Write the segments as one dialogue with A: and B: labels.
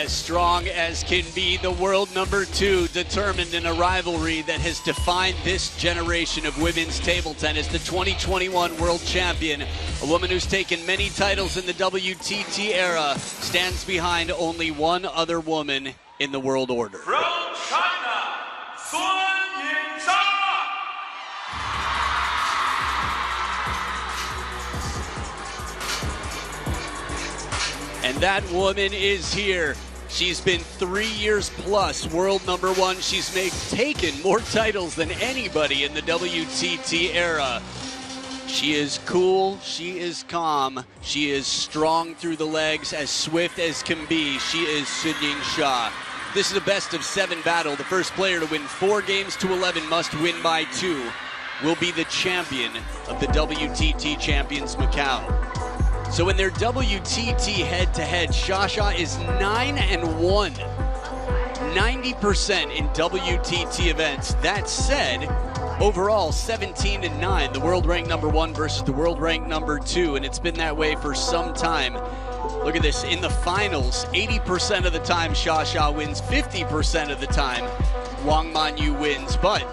A: as strong as can be, the world number 2, determined in a rivalry that has defined this generation of women's table tennis, the 2021 world champion, a woman who's taken many titles in the WTT era, stands behind only one other woman in the world order.
B: From China, Yingsha.
A: And that woman is here. She's been 3 years plus world number 1. She's taken more titles than anybody in the WTT era. She is cool, she is calm, she is strong through the legs, as swift as can be. She is Yingsha. This is a best of 7 battle. The first player to win 4 games to 11 must win by 2. Will be the champion of the WTT champions Macao. So in their WTT head-to-head, Xia is 9-1, 90% in WTT events. That said, overall 17-9, the world ranked number 1 versus the world ranked number 2, and it's been that way for some time. Look at this, in the finals, 80% of the time Xia wins, 50% of the time Wang Manyu wins, but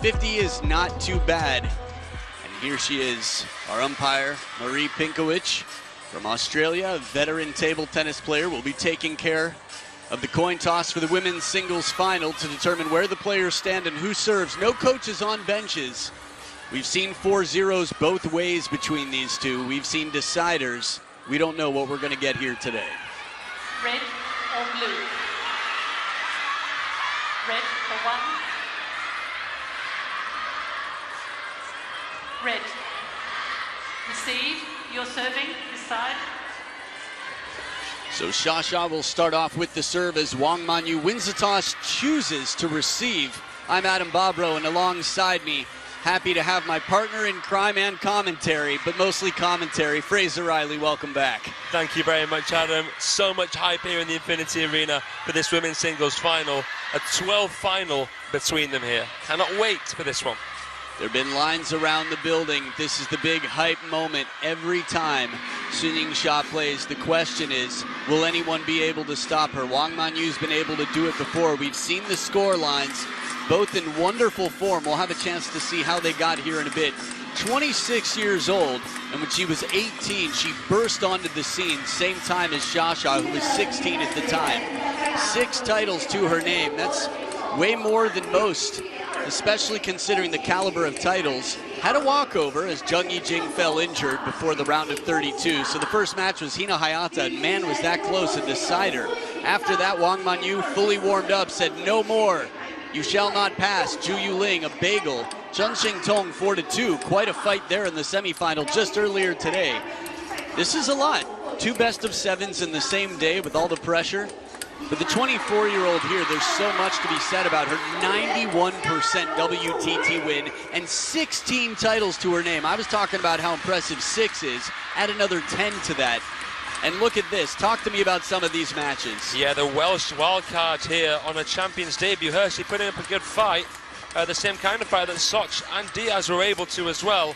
A: 50 is not too bad. And here she is, our umpire, Marie Pinkowicz, from Australia, a veteran table tennis player, will be taking care of the coin toss for the women's singles final to determine where the players stand and who serves. No coaches on benches. We've seen 4-0s both ways between these two. We've seen deciders. We don't know what we're going to get here today.
C: Red or blue? Red for 1. Red. Receive. You're serving this side.
A: So Xia will start off with the serve as Wang Manyu wins the toss, chooses to receive. I'm Adam Bobrow, and alongside me, happy to have my partner in crime and commentary, but mostly commentary, Fraser Riley. Welcome back.
D: Thank you very much, Adam. So much hype here in the Infinity Arena for this women's singles final. A 12 final between them here. Cannot wait for this one.
A: There have been lines around the building. This is the big hype moment every time Yingsha plays. The question is, will anyone be able to stop her? Wang Manyu's been able to do it before. We've seen the score lines, both in wonderful form. We'll have a chance to see how they got here in a bit. 26 years old, and when she was 18, she burst onto the scene, same time as Xia, who was 16 at the time. 6 titles to her name. That's way more than most, especially considering the caliber of titles. Had a walkover as Zheng Yijing fell injured before the round of 32. So the first match was Hina Hayata, and man, was that close, a decider. After that, Wang Manyu, fully warmed up, said, "No more. You shall not pass." Zhu Yuling, a bagel. Zheng Xingtong, 4-2. Quite a fight there in the semifinal just earlier today. This is a lot. 2 best of 7s in the same day with all the pressure. But the 24-year-old here, there's so much to be said about her. 91% WTT win and 16 titles to her name. I was talking about how impressive 6 is. Add another 10 to that. And look at this. Talk to me about some of these matches.
D: Yeah, the Welsh wildcard here on a champion's debut. Hershey putting up a good fight. The same kind of fight that Soch and Diaz were able to as well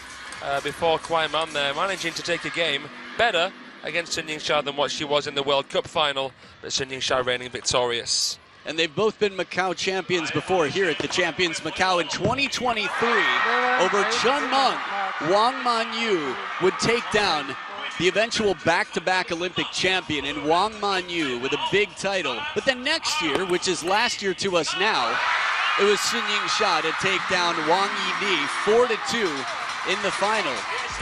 D: before Kwaiman there, managing to take a game better against Yingsha than what she was in the World Cup final, but Yingsha reigning victorious.
A: And they've both been Macau champions before here at the Champions Macau in 2023. Over Chun Meng, Wang Manyu would take down the eventual back-to-back Olympic champion in Wang Manyu with a big title. But then next year, which is last year to us now, it was Yingsha to take down Wang Yidi 4-2 in the final.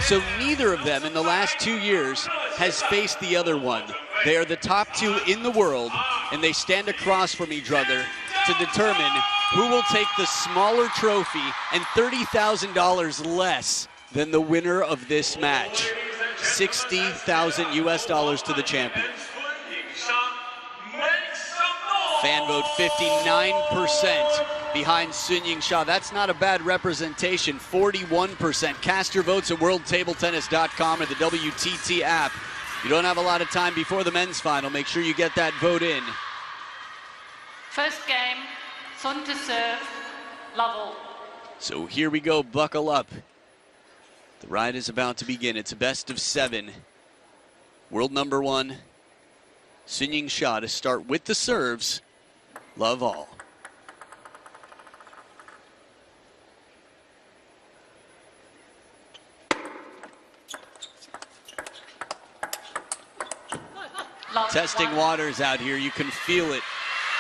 A: So neither of them in the last 2 years has faced the other one. They are the top 2 in the world, and they stand across from each other to determine who will take the smaller trophy and $30,000 less than the winner of this match. $60,000 US to the champion. Fan vote 59% behind Yingsha. That's not a bad representation. 41%. Cast your votes at worldtabletennis.com or the WTT app. You don't have a lot of time before the men's final. Make sure you get that vote in.
C: First game, Sun to serve, Lovell.
A: So here we go. Buckle up. The ride is about to begin. It's a best of 7. World number 1, Yingsha to start with the serves. Love all. Testing waters out here. You can feel it.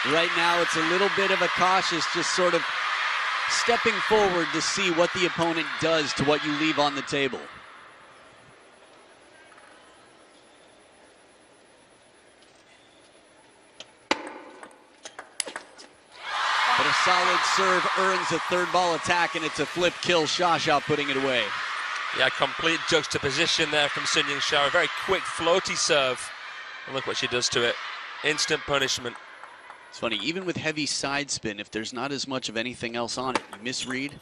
A: Right now it's a little bit of a cautious, just sort of stepping forward to see what the opponent does to what you leave on the table. But a solid serve earns a third ball attack, and it's a flip kill. Xia putting it away.
D: Yeah, complete juxtaposition there from Yingsha. A very quick floaty serve. And look what she does to it. Instant punishment.
A: It's funny, even with heavy side spin, if there's not as much of anything else on it, you misread.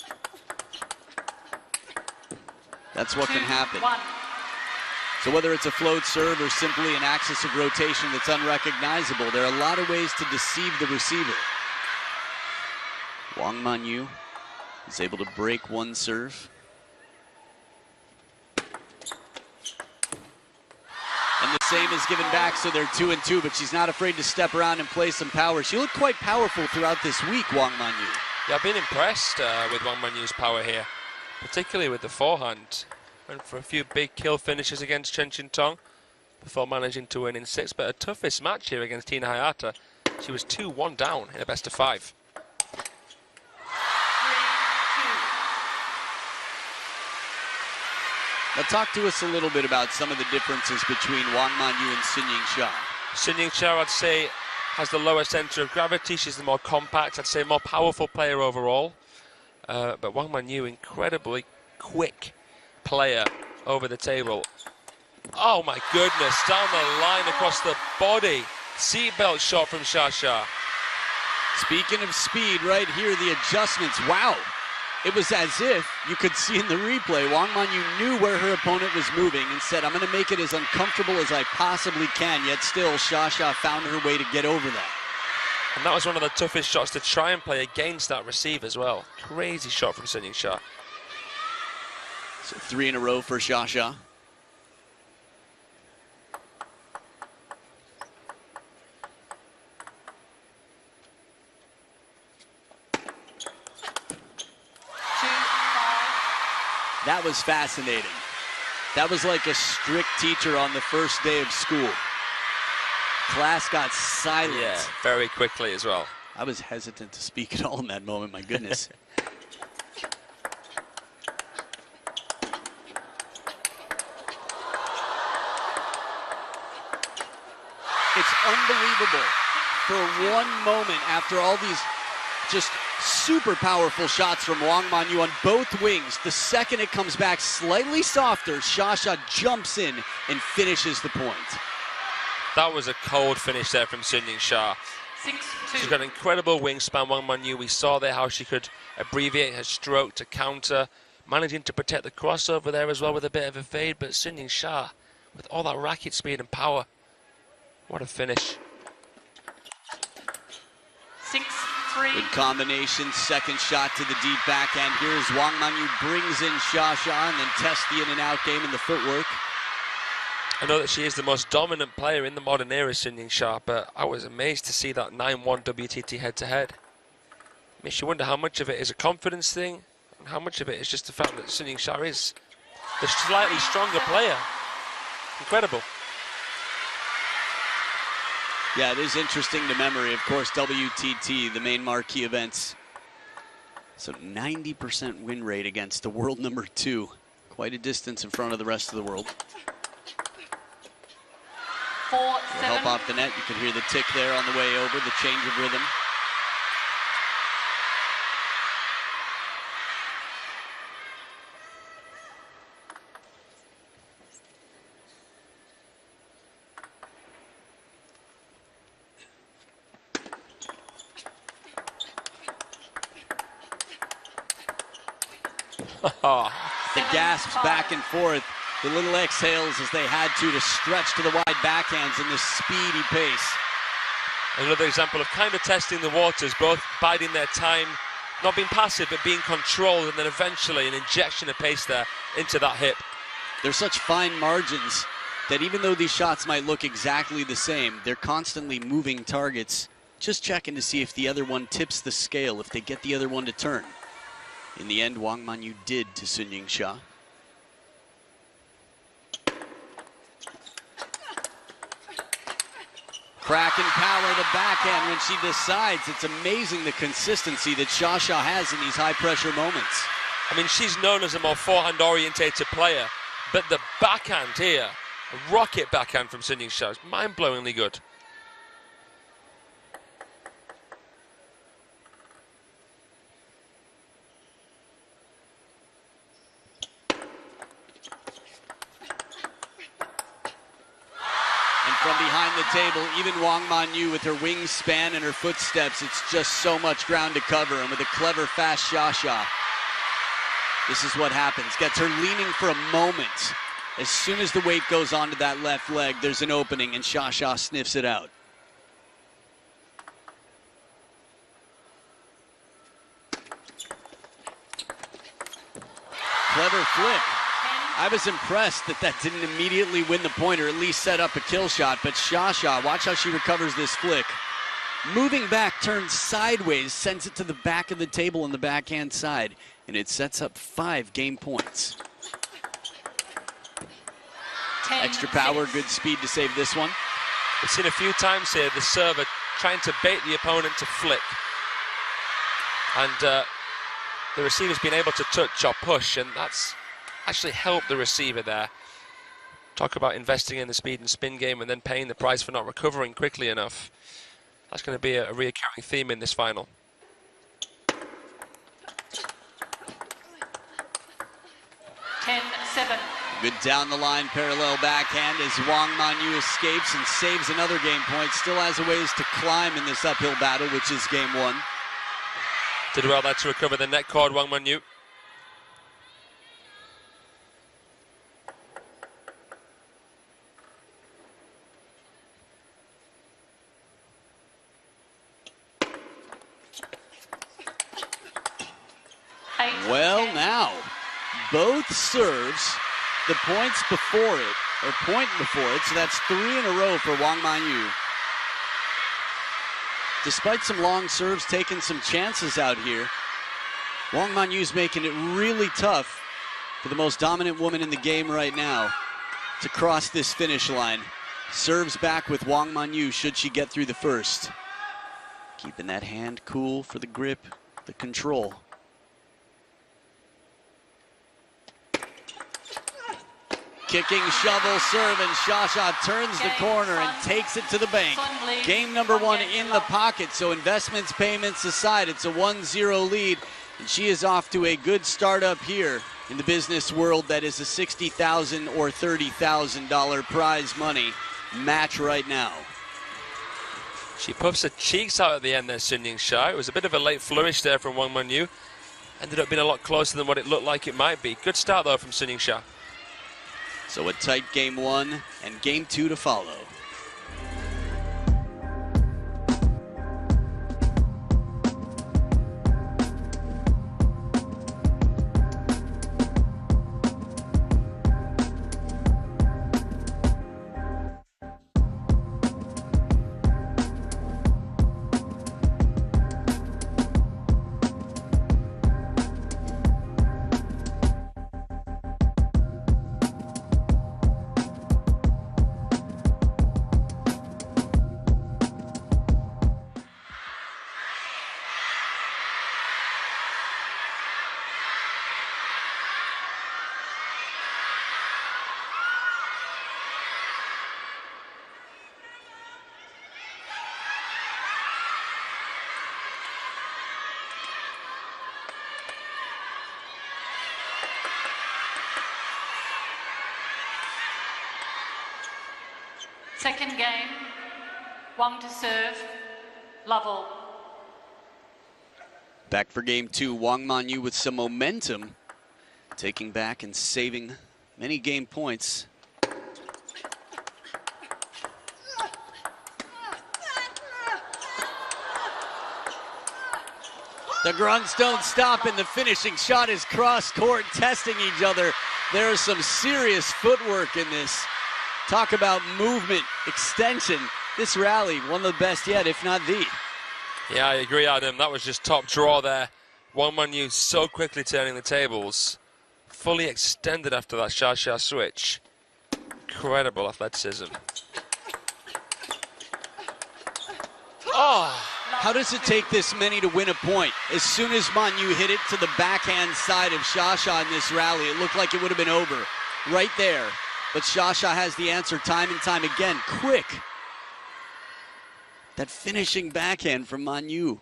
A: That's what can happen. So whether it's a float serve or simply an axis of rotation that's unrecognizable, there are a lot of ways to deceive the receiver. Wang Manyu is able to break one serve. And the same is given back, so they're 2-2, but she's not afraid to step around and play some power. She looked quite powerful throughout this week, Wang Manyu.
D: Yeah, I've been impressed with Wang Manyu's power here, particularly with the forehand. Went for a few big kill finishes against Chen Qintong before managing to win in 6. But her toughest match here against Tina Hayata, she was 2-1 down in a best of 5.
A: Now talk to us a little bit about some of the differences between Wang Manyu and Yingsha.
D: Yingsha, I'd say, has the lower center of gravity. She's the more compact, I'd say, more powerful player overall. But Wang Manyu, incredibly quick player over the table. Oh my goodness, down the line across the body. Seatbelt shot from Xia.
A: Speaking of speed, right here, the adjustments. Wow. It was as if you could see in the replay, Wang Manyu knew where her opponent was moving and said, I'm going to make it as uncomfortable as I possibly can, yet still Xia found her way to get over that.
D: And that was one of the toughest shots to try and play against that receive as well. Crazy shot from Yingsha.
A: So 3 in a row for Xia. That was fascinating. That was like a strict teacher on the first day of school. Class got silent.
D: Yeah, very quickly as well.
A: I was hesitant to speak at all in that moment, my goodness. It's unbelievable. For one moment, after all these just super powerful shots from Wang Manyu on both wings, the second it comes back slightly softer, Xia jumps in and finishes the point.
D: That was a cold finish there from Yingsha.
C: 6-2.
D: She's got an incredible wingspan, Wang Manyu. We saw there how she could abbreviate her stroke to counter, managing to protect the crossover there as well with a bit of a fade, but Yingsha, with all that racket speed and power, what a finish.
C: 6-3.
A: Good combination, second shot to the deep backhand. Here's Wang Manyu brings in Xia and then tests the in and out game and the footwork.
D: I know that she is the most dominant player in the modern era, Yingsha, but I was amazed to see that 9-1 WTT head-to-head. Makes you wonder how much of it is a confidence thing and how much of it is just the fact that Yingsha is the slightly stronger player. Incredible.
A: Yeah, it is interesting to memory. Of course, WTT, the main marquee events. So 90% win rate against the world number 2. Quite a distance in front of the rest of the world.
C: 4-7.
A: Help off the net. You can hear the tick there on the way over, the change of rhythm. The gasps back and forth, the little exhales as they had to stretch to the wide backhands in this speedy pace.
D: Another example of kind of testing the waters, both biding their time, not being passive, but being controlled, and then eventually an injection of pace there into that hip.
A: There's such fine margins that even though these shots might look exactly the same, they're constantly moving targets, just checking to see if the other one tips the scale, if they get the other one to turn. In the end, Wang Manyu did to Sun Yingsha. Crack and power the backhand when she decides. It's amazing the consistency that Xia has in these high-pressure moments.
D: I mean, she's known as a more forehand-orientated player, but the backhand here, a rocket backhand from Sun Yingsha, is mind-blowingly good.
A: From behind the table, even Wang Manyu with her wingspan and her footsteps, it's just so much ground to cover. And with a clever, fast Xia, this is what happens. Gets her leaning for a moment. As soon as the weight goes onto that left leg, there's an opening, and Xia sniffs it out. Clever flick. I was impressed that didn't immediately win the point or at least set up a kill shot, but Xia, watch how she recovers this flick. Moving back, turns sideways, sends it to the back of the table on the backhand side, and it sets up 5 game points. Extra power, good speed to save this one.
D: We've seen a few times here the server trying to bait the opponent to flick. And the receiver's been able to touch or push, and that's actually helped the receiver there. Talk about investing in the speed and spin game and then paying the price for not recovering quickly enough. That's going to be a reoccurring theme in this final.
A: Good down the line parallel backhand as Wang Manyu escapes and saves another game point. Still has a ways to climb in this uphill battle, which is game 1.
D: Did well there to recover the net cord, Wang Manyu.
A: Well, now, both serves, the points before it, or point before it, so that's 3 in a row for Wang Manyu. Despite some long serves, taking some chances out here, Wang Manyu's making it really tough for the most dominant woman in the game right now to cross this finish line. Serves back with Wang Manyu should she get through the first. Keeping that hand cool for the grip, the control. Kicking shovel serve, and Xia turns the corner and takes it to the bank. Game number 1 in the pocket, so investments, payments aside, it's a 1-0 lead, and she is off to a good start up here in the business world. That is a $60,000 or $30,000 prize money match right now.
D: She puffs her cheeks out at the end there, Sun Yingsha. It was a bit of a late flourish there from Wang Manyu. Ended up being a lot closer than what it looked like it might be. Good start though from Sun Yingsha.
A: So a tight game 1 and game 2 to follow.
C: Second game, Wang to serve, Lovell.
A: Back for game 2, Wang Manyu with some momentum, taking back and saving many game points. The grunts don't stop, and the finishing shot is cross court, testing each other. There is some serious footwork in this. Talk about movement, extension. This rally, one of the best yet, if not the.
D: Yeah, I agree, Adam. That was just top draw there. Wang Manyu so quickly turning the tables. Fully extended after that Xia switch. Incredible athleticism. Oh!
A: How does it take this many to win a point? As soon as Manyu hit it to the backhand side of Xia in this rally, it looked like it would have been over right there. But Xia has the answer time and time again. Quick. That finishing backhand from Manyu.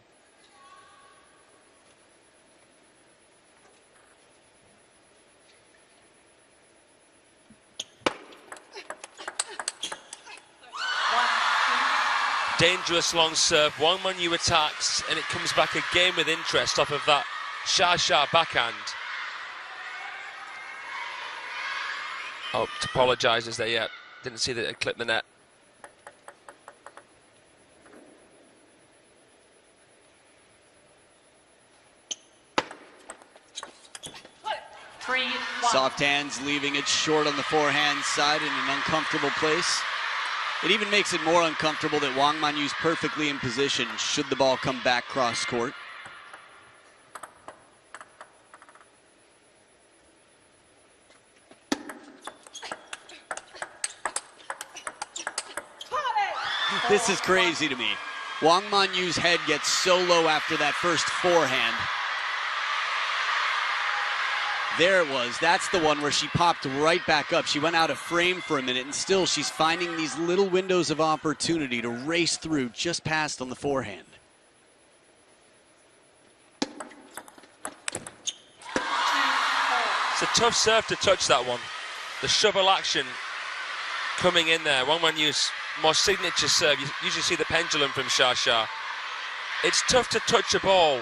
D: Dangerous long serve. Wang Manyu attacks, and it comes back again with interest off of that Xia backhand. Oh, apologises there yet. Didn't see that it clipped the net.
A: Soft hands leaving it short on the forehand side in an uncomfortable place. It even makes it more uncomfortable that Wang Manyu's perfectly in position should the ball come back cross court. This is crazy to me. Wang Manyu's head gets so low after that first forehand. There it was. That's the one where she popped right back up. She went out of frame for a minute, and still she's finding these little windows of opportunity to race through just past on the forehand.
D: It's a tough serve to touch that one. The shovel action coming in there. Wang Manyu's more signature serve. You usually see the pendulum from Xia. It's tough to touch a ball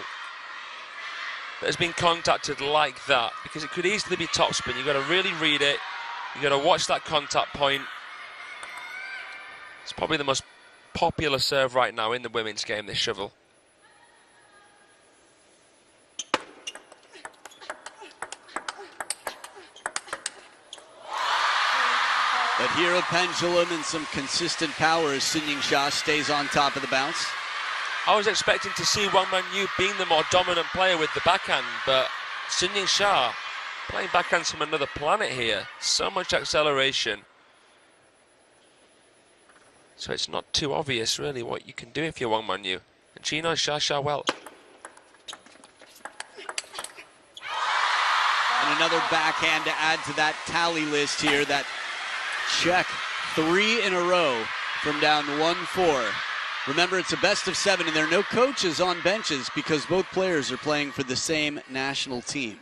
D: that has been contacted like that, because it could easily be topspin. You've got to really read it. You've got to watch that contact point. It's probably the most popular serve right now in the women's game, this shovel.
A: But here a pendulum and some consistent power as Yingsha stays on top of the bounce.
D: I was expecting to see Wang Manyu being the more dominant player with the backhand, but Yingsha playing backhands from another planet here. So much acceleration. So it's not too obvious really what you can do if you're Wang Manyu. And she knows Xia well.
A: And another backhand to add to that tally list here, that check. 3 in a row from down 1-4. Remember, it's a best of 7, and there are no coaches on benches because both players are playing for the same national team.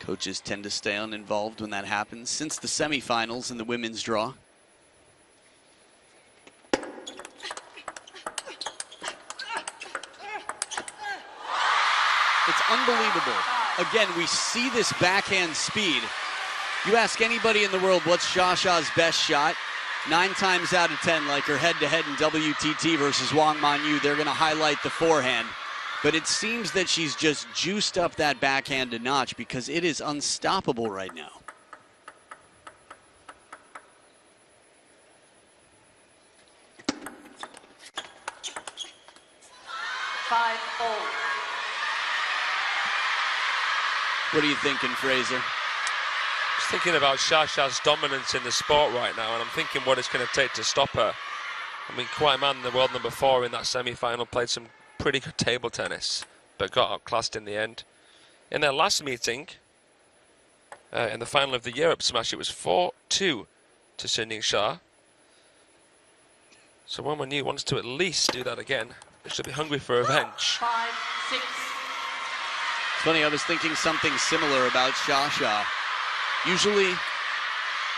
A: Coaches tend to stay uninvolved when that happens since the semifinals in the women's draw. It's unbelievable. Again, we see this backhand speed. You ask anybody in the world what's Xia's best shot, 9 times out of 10, like her head-to-head in WTT versus Wang Manyu, they're going to highlight the forehand. But it seems that she's just juiced up that backhand a notch because it is unstoppable right now. What are you thinking, Fraser?
D: Just thinking about Xia's dominance in the sport right now, and I'm thinking what it's going to take to stop her. I mean, Kwai Man, the world number 4 in that semi-final, played some pretty good table tennis, but got outclassed in the end. In their last meeting, in the final of the Europe Smash, it was 4-2 to Yingsha. So Wang Manyu wants to at least do that again. They should be hungry for revenge.
C: 5-6.
A: It's funny, I was thinking something similar about Xia. Usually,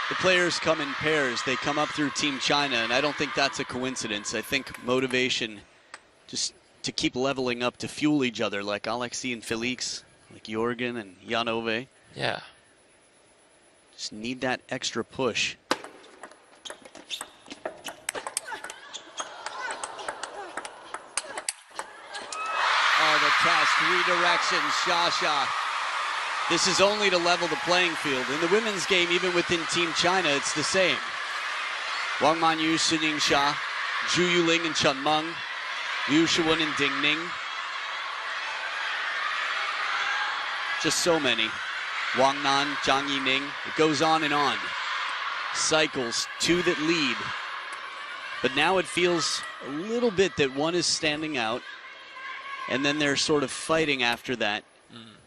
A: the players come in pairs. They come up through Team China, and I don't think that's a coincidence. I think motivation just to keep leveling up, to fuel each other, like Alexei and Felix, like Jorgen and Jan-Ove.
D: Yeah.
A: Just need that extra push. Oh, the test, redirection, Xia. This is only to level the playing field. In the women's game, even within Team China, it's the same. Wang Manyu, Yingsha, Zhu Yuling and Chen Meng, Liu Shiwen and Ding Ning. Just so many. Wang Nan, Zhang Yining. It goes on and on. Cycles, two that lead. But now it feels a little bit that one is standing out, and then they're sort of fighting after that.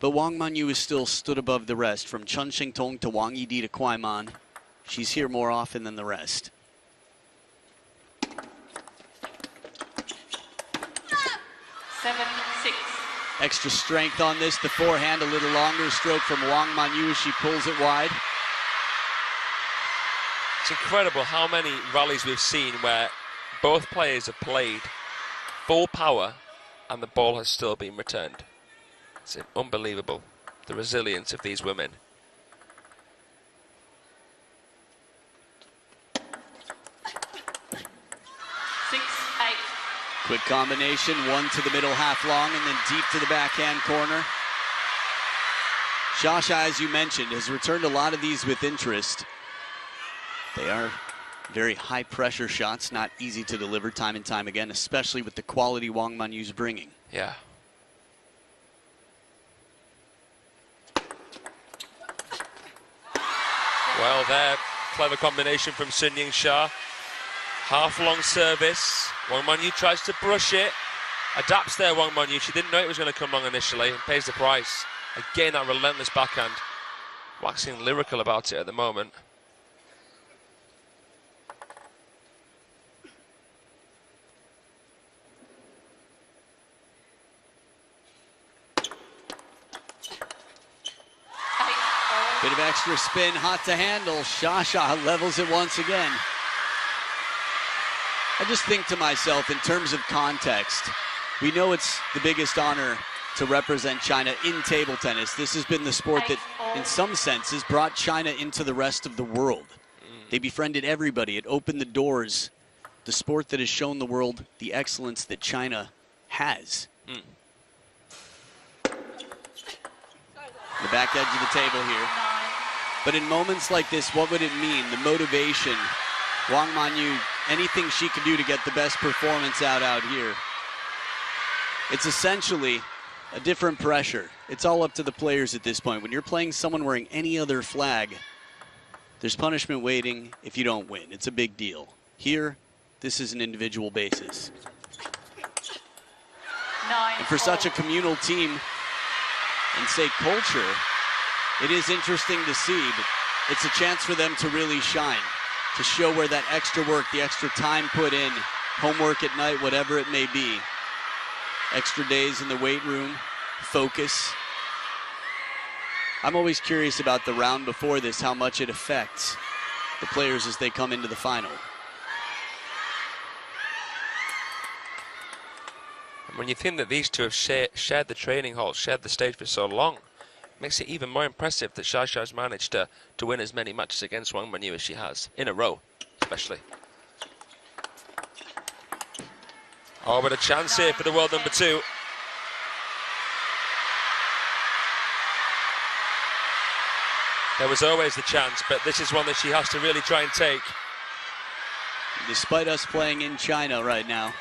A: But Wang Manyu is still stood above the rest. From Chen Xingtong to Wang Yidi to Kuai Man, she's here more often than the rest.
C: 7-6.
A: Extra strength on this. The forehand a little longer. Stroke from Wang Manyu as she pulls it wide.
D: It's incredible how many rallies we've seen where both players have played full power and the ball has still been returned. It's unbelievable, the resilience of these women.
A: Quick combination, one to the middle half long and then deep to the backhand corner. Xia, as you mentioned, has returned a lot of these with interest. They are very high pressure shots, not easy to deliver time and time again, especially with the quality Wang Manyu's bringing.
D: Yeah. Well, there, clever combination from Yingsha. Half-long service. Wang Manyu tries to brush it. Adapts there, Wang Manyu. She didn't know it was going to come long initially and pays the price. Again, that relentless backhand. Waxing lyrical about it at the moment.
A: Bit of extra spin, hot to handle. Xia levels it once again. I just think to myself, in terms of context, we know it's the biggest honor to represent China in table tennis. This has been the sport that, in some senses, brought China into the rest of the world. They befriended everybody. It opened the doors. The sport that has shown the world the excellence that China has. The back edge of the table here. But in moments like this, what would it mean? The motivation. Wang Manyu, anything she can do to get the best performance out here. It's essentially a different pressure. It's all up to the players at this point. When you're playing someone wearing any other flag, there's punishment waiting if you don't win. It's a big deal. Here, this is an individual basis. And for such a communal team and say culture, it is interesting to see, but it's a chance for them to really shine, to show where that extra work, the extra time put in, homework at night, whatever it may be, extra days in the weight room, focus. I'm always curious about the round before this, how much it affects the players as they come into the final.
D: When you think that these two have shared the training hall, shared the stage for so long, it makes it even more impressive that Xia has managed to win as many matches against Wang Manyu as she has, in a row, especially. Oh, but a chance here for the world number 2. There was always the chance, but this is one that she has to really try and take.
A: Despite us playing in China right now,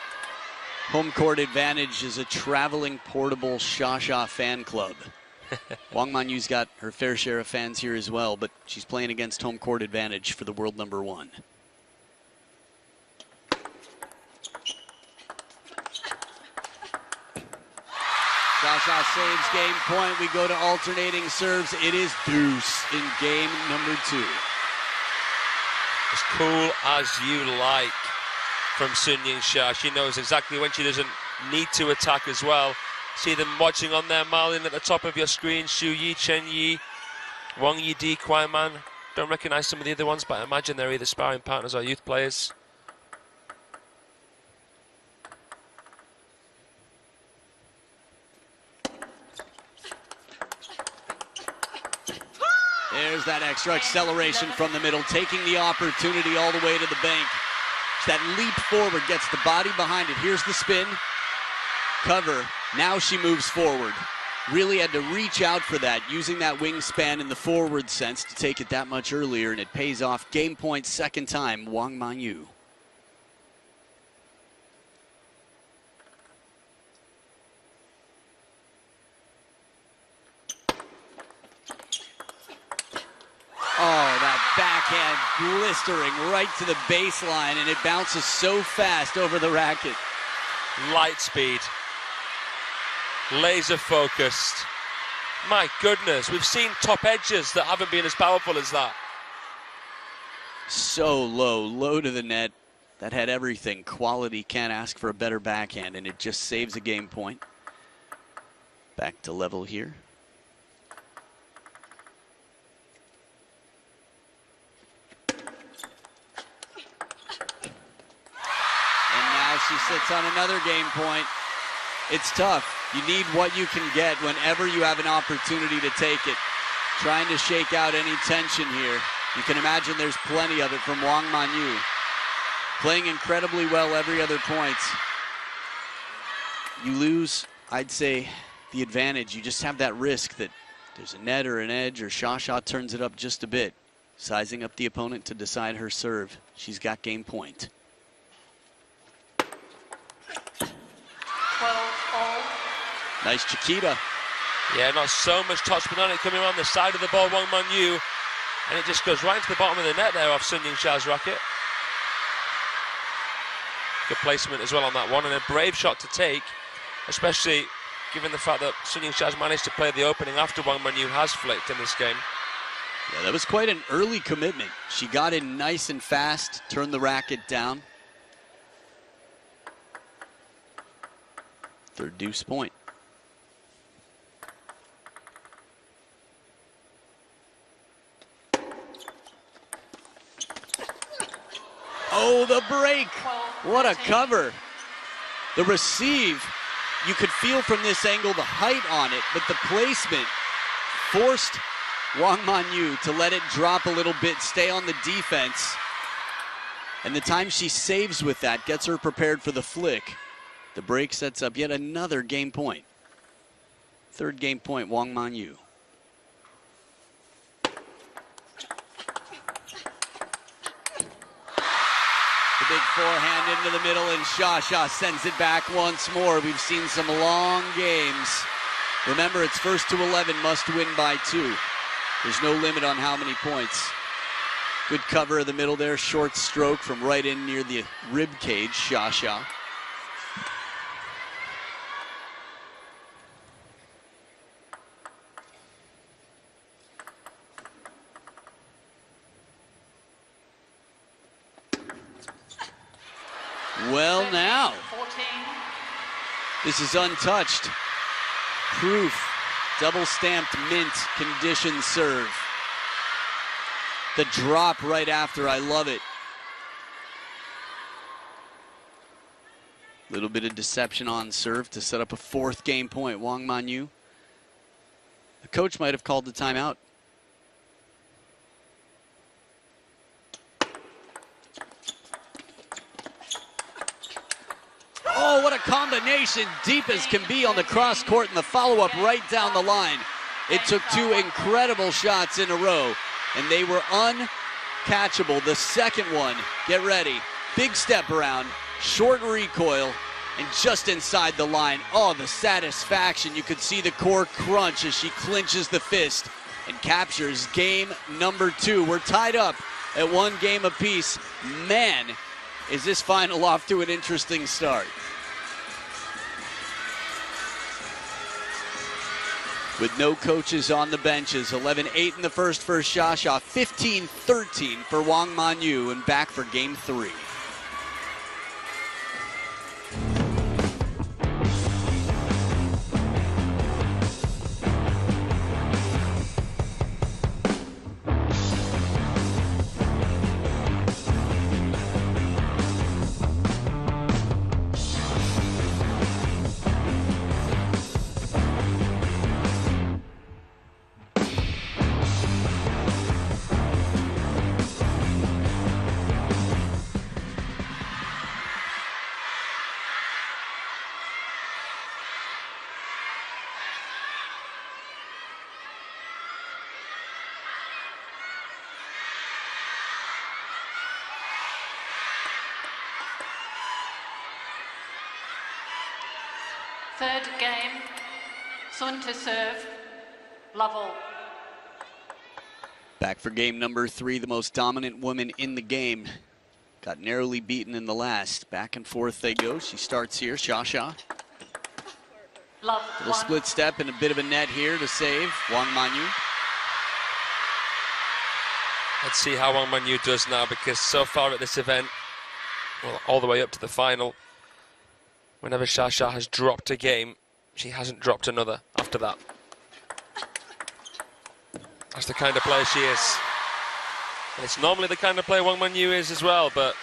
A: home court advantage is a traveling portable Xia fan club. Wang Manyu's got her fair share of fans here as well, but she's playing against home court advantage for the world number 1. Xia saves game point. We go to alternating serves. It is deuce in game number 2.
D: As cool as you like from Yingsha. She knows exactly when she doesn't need to attack as well. See them watching on there, Marlin, at the top of your screen. Xu Yi, Chen Yi, Wang Yidi, Kuai Man. Don't recognize some of the other ones, but I imagine they're either sparring partners or youth players.
A: There's that extra acceleration from the middle, taking the opportunity all the way to the bank. That leap forward, gets the body behind it. Here's the spin. Cover. Now she moves forward. really had to reach out for that, using that wingspan in the forward sense to take it that much earlier, and it pays off. Game point, second time, Wang Manyu. Oh, that backhand blistering right to the baseline, and it bounces so fast over the racket.
D: Light speed. Laser focused. My goodness, we've seen top edges that haven't been as powerful as that.
A: So low to the net. That had everything. Quality, can't ask for a better backhand, and it just saves a game point. Back to level here. She sits on another game point. It's tough. You need what you can get whenever you have an opportunity to take it. Trying to shake out any tension here. You can imagine there's plenty of it from Wang Manyu. Playing incredibly well every other point. You lose, I'd say, the advantage. You just have that risk that there's a net or an edge, or Sha turns it up just a bit. Sizing up the opponent to decide her serve. She's got game point.
C: 12-all.
A: Nice Chiquita.
D: Yeah, not so much topspin on it, coming around the side of the ball, Wang Manyu, and it just goes right into the bottom of the net there off Sun Yingsha's racket. Good placement as well on that one, and a brave shot to take, especially given the fact that Sun Yingsha's managed to play the opening after Wang Manyu has flicked in this game.
A: Yeah, that was quite an early commitment. She got in nice and fast, turned the racket down. Third deuce point. Oh, the break. What a cover. The receive, you could feel from this angle the height on it, but the placement forced Wang Manyu to let it drop a little bit, stay on the defense. And the time she saves with that gets her prepared for the flick. The break sets up yet another game point. Third game point, Wang Manyu. The big forehand into the middle, and Sha sends it back once more. We've seen some long games. Remember, it's first to 11, must win by 2. There's no limit on how many points. Good cover of the middle there, short stroke from right in near the rib cage, Sha. Well, now,
C: 14.
A: this is untouched. Proof, double-stamped mint condition serve. The drop right after, I love it. Little bit of deception on serve to set up a fourth game point. Wang Manyu. The coach might have called the timeout. Oh, what a combination, deep as can be on the cross court, and the follow-up right down the line. It took 2 incredible shots in a row, and they were uncatchable. The second one, get ready, big step around, short recoil, and just inside the line. Oh, the satisfaction. You could see the core crunch as she clinches the fist and captures game number 2. We're tied up at 1 game apiece. Man, is this final off to an interesting start. With no coaches on the benches, 11-8 in the first for Sha, 15-13 for Wang Manyu, and back for game 3.
C: Third game, Sun to serve, level.
A: Back for game number 3, the most dominant woman in the game. Got narrowly beaten in the last. Back and forth they go. She starts here, Xia.
C: Love
A: Little
C: one.
A: split step and a bit of a net here to save Wang Manyu.
D: Let's see how Wang Manyu does now, because so far at this event, well, all the way up to the final, whenever Xia has dropped a game, she hasn't dropped another after that. That's the kind of player she is. And it's normally the kind of player Wang Manyu is as well, but,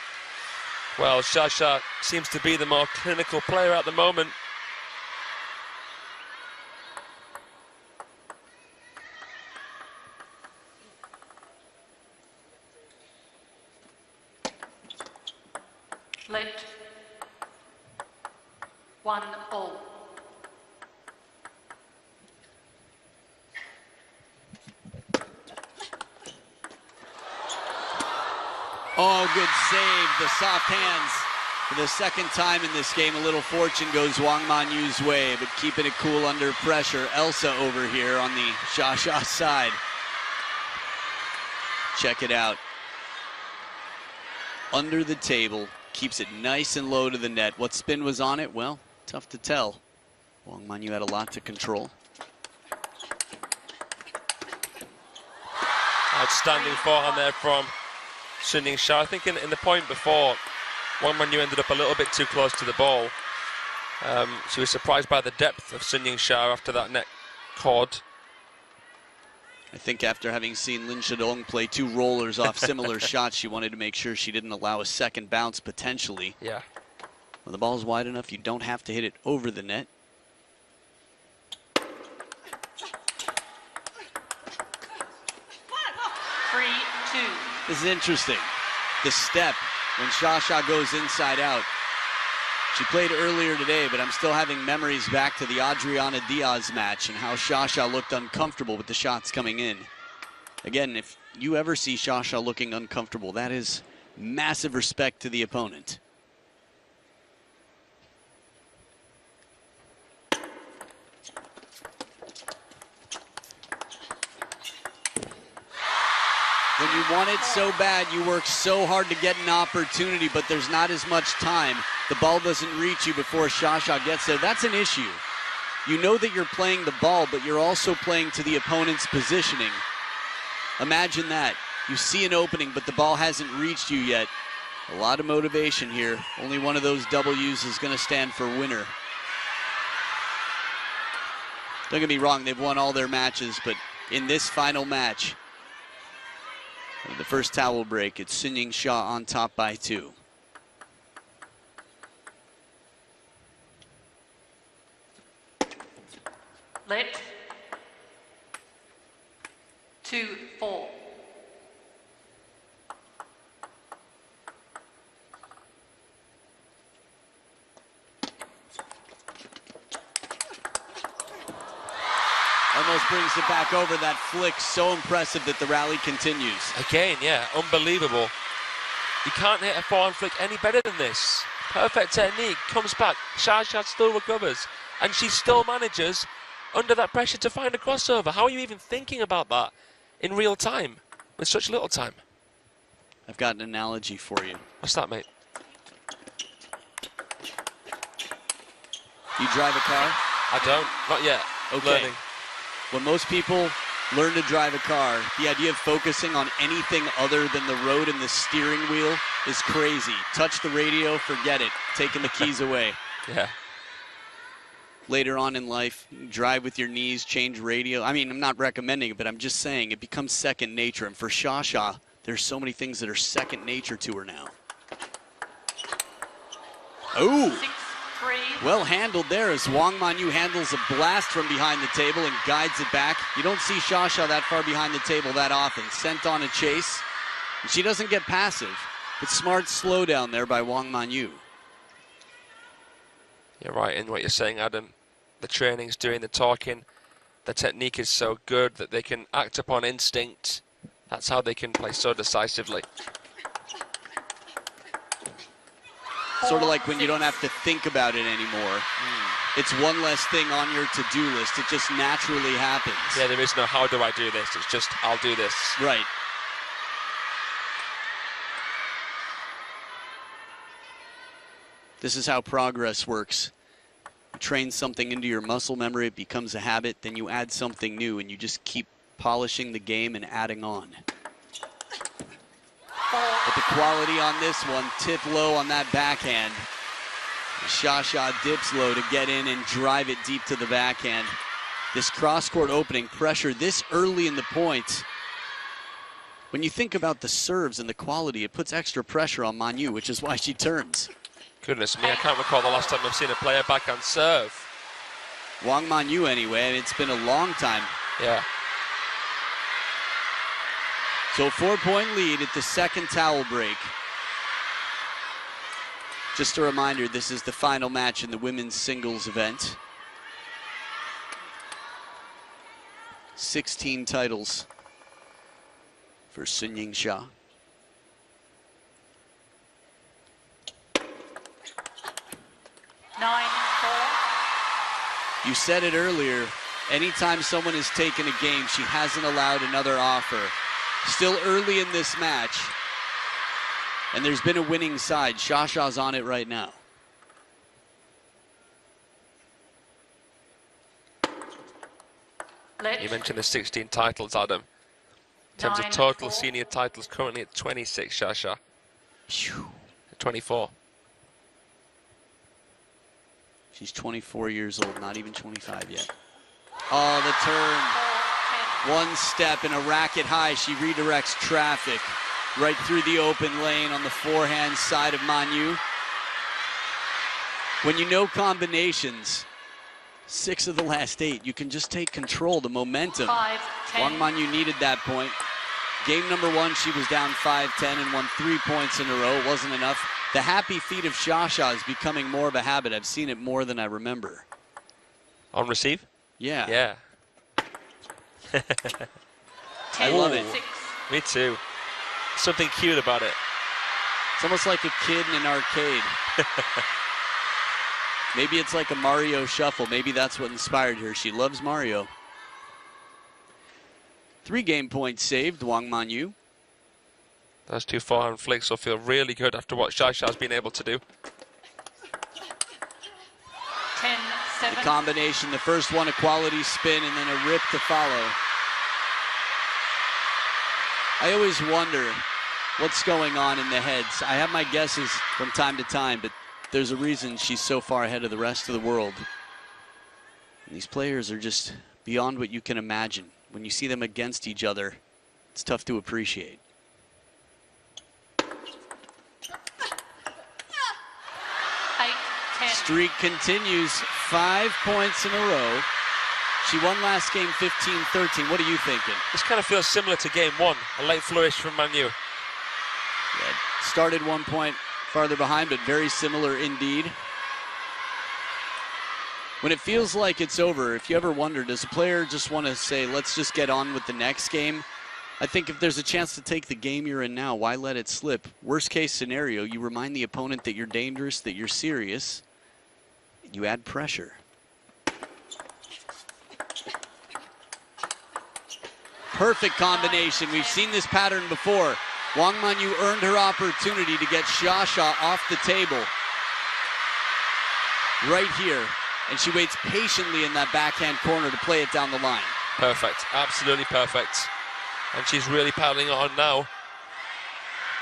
D: well, Xia seems to be the more clinical player at the moment.
C: Lit. 1-all.
A: Oh, good save. The soft hands. For the second time in this game, a little fortune goes Wang Manyu's way, but keeping it cool under pressure. Elsa over here on the Xia side. Check it out. Under the table, keeps it nice and low to the net. What spin was on it? Well, tough to tell. Wang Manyu had a lot to control.
D: Outstanding forehand there from Yingsha. I think in the point before, Wang Manyu ended up a little bit too close to the ball. She was surprised by the depth of Yingsha after that net cord.
A: I think after having seen Lin Shidong play 2 rollers off similar shots, she wanted to make sure she didn't allow a second bounce potentially.
D: Yeah.
A: When the ball's wide enough, you don't have to hit it over the net. This is interesting. The step when Xia goes inside out. She played earlier today, but I'm still having memories back to the Adriana Diaz match and how Xia looked uncomfortable with the shots coming in. Again, if you ever see Xia looking uncomfortable, that is massive respect to the opponent. When you want it so bad, you work so hard to get an opportunity, but there's not as much time. The ball doesn't reach you before Xia gets there. That's an issue. You know that you're playing the ball, but you're also playing to the opponent's positioning. Imagine that. You see an opening, but the ball hasn't reached you yet. A lot of motivation here. Only one of those W's is going to stand for winner. Don't get me wrong, they've won all their matches, but in this final match, the first towel break, it's Yingsha on top by 2.
C: Lit. 2-4.
A: Almost brings it back over. That flick, so impressive that the rally continues.
D: Again, yeah, unbelievable. You can't hit a forehand flick any better than this. Perfect technique, comes back, Xia still recovers, and she still manages, under that pressure, to find a crossover. How are you even thinking about that in real time, with such little time?
A: I've got an analogy for you.
D: What's that, mate?
A: You drive a car?
D: I don't, not yet.
A: Okay.
D: Learning.
A: When most people learn to drive a car, the idea of focusing on anything other than the road and the steering wheel is crazy. Touch the radio, forget it. Taking the keys away.
D: Yeah.
A: Later on in life, drive with your knees, change radio. I mean, I'm not recommending it, but I'm just saying it becomes second nature. And for Xia, there's so many things that are second nature to her now. Oh!
C: 6-3.
A: Well handled there as Wang Manyu handles a blast from behind the table and guides it back. You don't see Xia that far behind the table that often. Sent on a chase. And she doesn't get passive, but smart slowdown there by Wang Manyu.
D: You're right in what you're saying, Adam. The training's doing the talking. The technique is so good that they can act upon instinct. That's how they can play so decisively.
A: Sort of like when you don't have to think about it anymore. It's one less thing on your to-do list. It just naturally happens.
D: Yeah, there is no how do I do this. It's just I'll do this.
A: Right. This is how progress works. You train something into your muscle memory, it becomes a habit, then you add something new, and you just keep polishing the game and adding on. But the quality on this one, tip low on that backhand. Sha dips low to get in and drive it deep to the backhand. This cross-court opening pressure this early in the points. When you think about the serves and the quality, it puts extra pressure on Manyu, which is why she turns.
D: Goodness me, I can't recall the last time I've seen a player backhand serve.
A: Wang Manyu anyway, it's been a long time.
D: Yeah.
A: So a 4-point lead at the second towel break. Just a reminder, this is the final match in the women's singles event. 16 titles for Yingsha. You said it earlier, anytime someone has taken a game, she hasn't allowed another offer. Still early in this match, and there's been a winning side. Shasha's on it right now.
D: You mentioned the 16 titles, Adam. In terms of total senior titles, currently at 26, Shasha. 24.
A: She's 24 years old, not even 25 yet. Oh, the turn. One step and a racket high. She redirects traffic right through the open lane on the forehand side of Manyu. When you know combinations, 6 of the last 8, you can just take control, the momentum. Wang Manyu needed that point. Game number 1, she was down 5-10 and won 3 points in a row. It wasn't enough. The happy feet of Shasha is becoming more of a habit. I've seen it more than I remember.
D: On receive?
A: Yeah.
D: Yeah.
A: I love it.
D: Me too. Something cute about it.
A: It's almost like a kid in an arcade. Maybe it's like a Mario shuffle. Maybe that's what inspired her. She loves Mario. 3 game points saved, Wang Manyu.
D: Those 2 forehand flicks will feel really good after what Shasha's been able to do.
C: 10-7.
A: The combination, the first one a quality spin and then a rip to follow. I always wonder what's going on in the heads. I have my guesses from time to time, but there's a reason she's so far ahead of the rest of the world. And these players are just beyond what you can imagine. When you see them against each other, it's tough to appreciate. Streak continues, 5 points in a row. She won last game 15-13. What are you thinking?
D: This kind of feels similar to game 1, a late flourish from Manyu.
A: Yeah, started 1 point farther behind, but very similar indeed. When it feels like it's over, if you ever wonder, does a player just want to say, let's just get on with the next game? I think if there's a chance to take the game you're in now, why let it slip? Worst case scenario, you remind the opponent that you're dangerous, that you're serious. You add pressure. Perfect combination. We've seen this pattern before. Wang Manyu earned her opportunity to get Shasha off the table. Right here. And she waits patiently in that backhand corner to play it down the line.
D: Perfect. Absolutely perfect. And she's really paddling on now.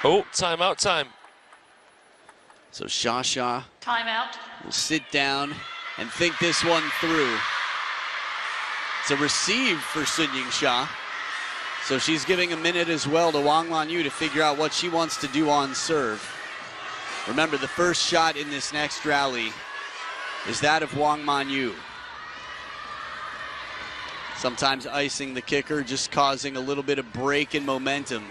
D: Oh, timeout time.
A: So Shasha
C: Timeout.
A: will sit down and think this one through. It's a receive for Yingsha. So she's giving a minute as well to Wang Manyu to figure out what she wants to do on serve. Remember, the first shot in this next rally is that of Wang Manyu. Sometimes icing the kicker, just causing a little bit of break in momentum.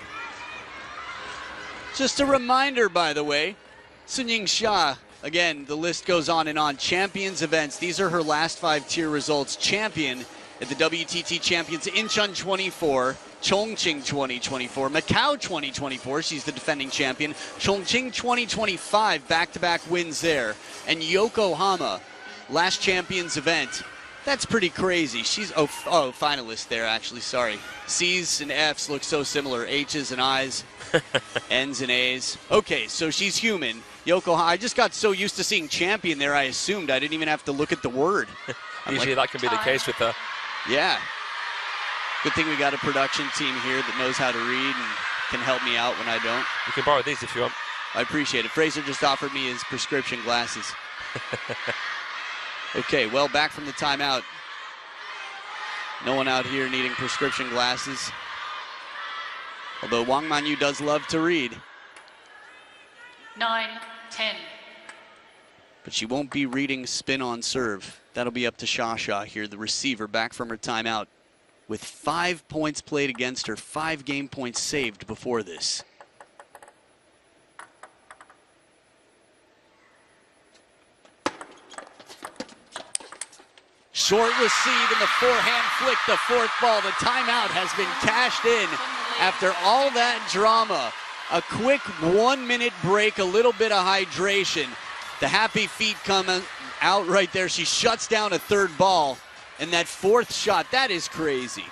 A: Just a reminder, by the way, Yingsha, again, the list goes on and on. Champions events, these are her last 5 tier results. Champion, at the WTT Champions Incheon 24, Chongqing 2024, Macao 2024. She's the defending champion. Chongqing 2025, back-to-back wins there. And Yokohama, last Champions event. That's pretty crazy. She's, finalist there, actually, sorry. C's and F's look so similar. H's and I's, N's and A's. Okay, so she's human. Yokohama, I just got so used to seeing champion there, I assumed I didn't even have to look at the word.
D: Usually that can be the case with her.
A: Yeah. Good thing we got a production team here that knows how to read and can help me out when I don't.
D: You can borrow these if you want.
A: I appreciate it. Fraser just offered me his prescription glasses. Okay, well, back from the timeout. No one out here needing prescription glasses. Although Wang Manyu does love to read.
C: 9-10.
A: But she won't be reading spin on serve. That'll be up to Shasha here, the receiver, back from her timeout with 5 points played against her, 5 game points saved before this. Short receive and the forehand flick, the fourth ball. The timeout has been cashed in after all that drama. A quick 1 minute break, a little bit of hydration. The happy feet come out right there. She shuts down a third ball. And that fourth shot, that is crazy.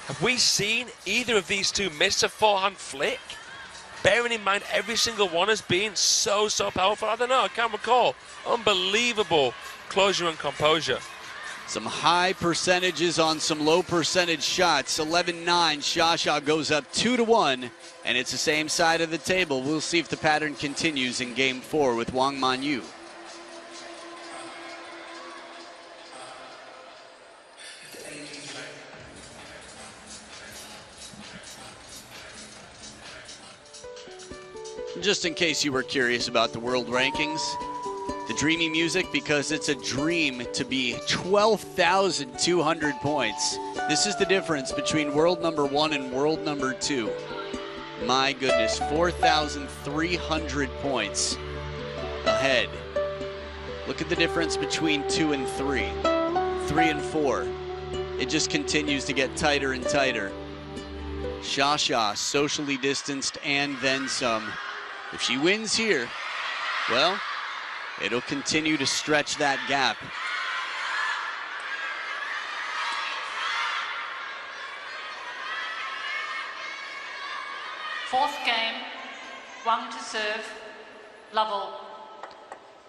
D: Have we seen either of these two miss a forehand flick? Bearing in mind every single one has been so powerful. I don't know, I can't recall. Unbelievable closure and composure.
A: Some high percentages on some low percentage shots. 11-9, Shasha goes up 2-1, and it's the same side of the table. We'll see if the pattern continues in game 4 with Wang Manyu. Just in case you were curious about the world rankings, the dreamy music, because it's a dream to be 12,200 points. This is the difference between world number 1 and world number 2. My goodness, 4,300 points ahead. Look at the difference between 2 and 3, 3 and 4. It just continues to get tighter and tighter. Shasha socially distanced and then some. If she wins here, well, it'll continue to stretch that gap.
C: Fourth game, Wang to serve, level.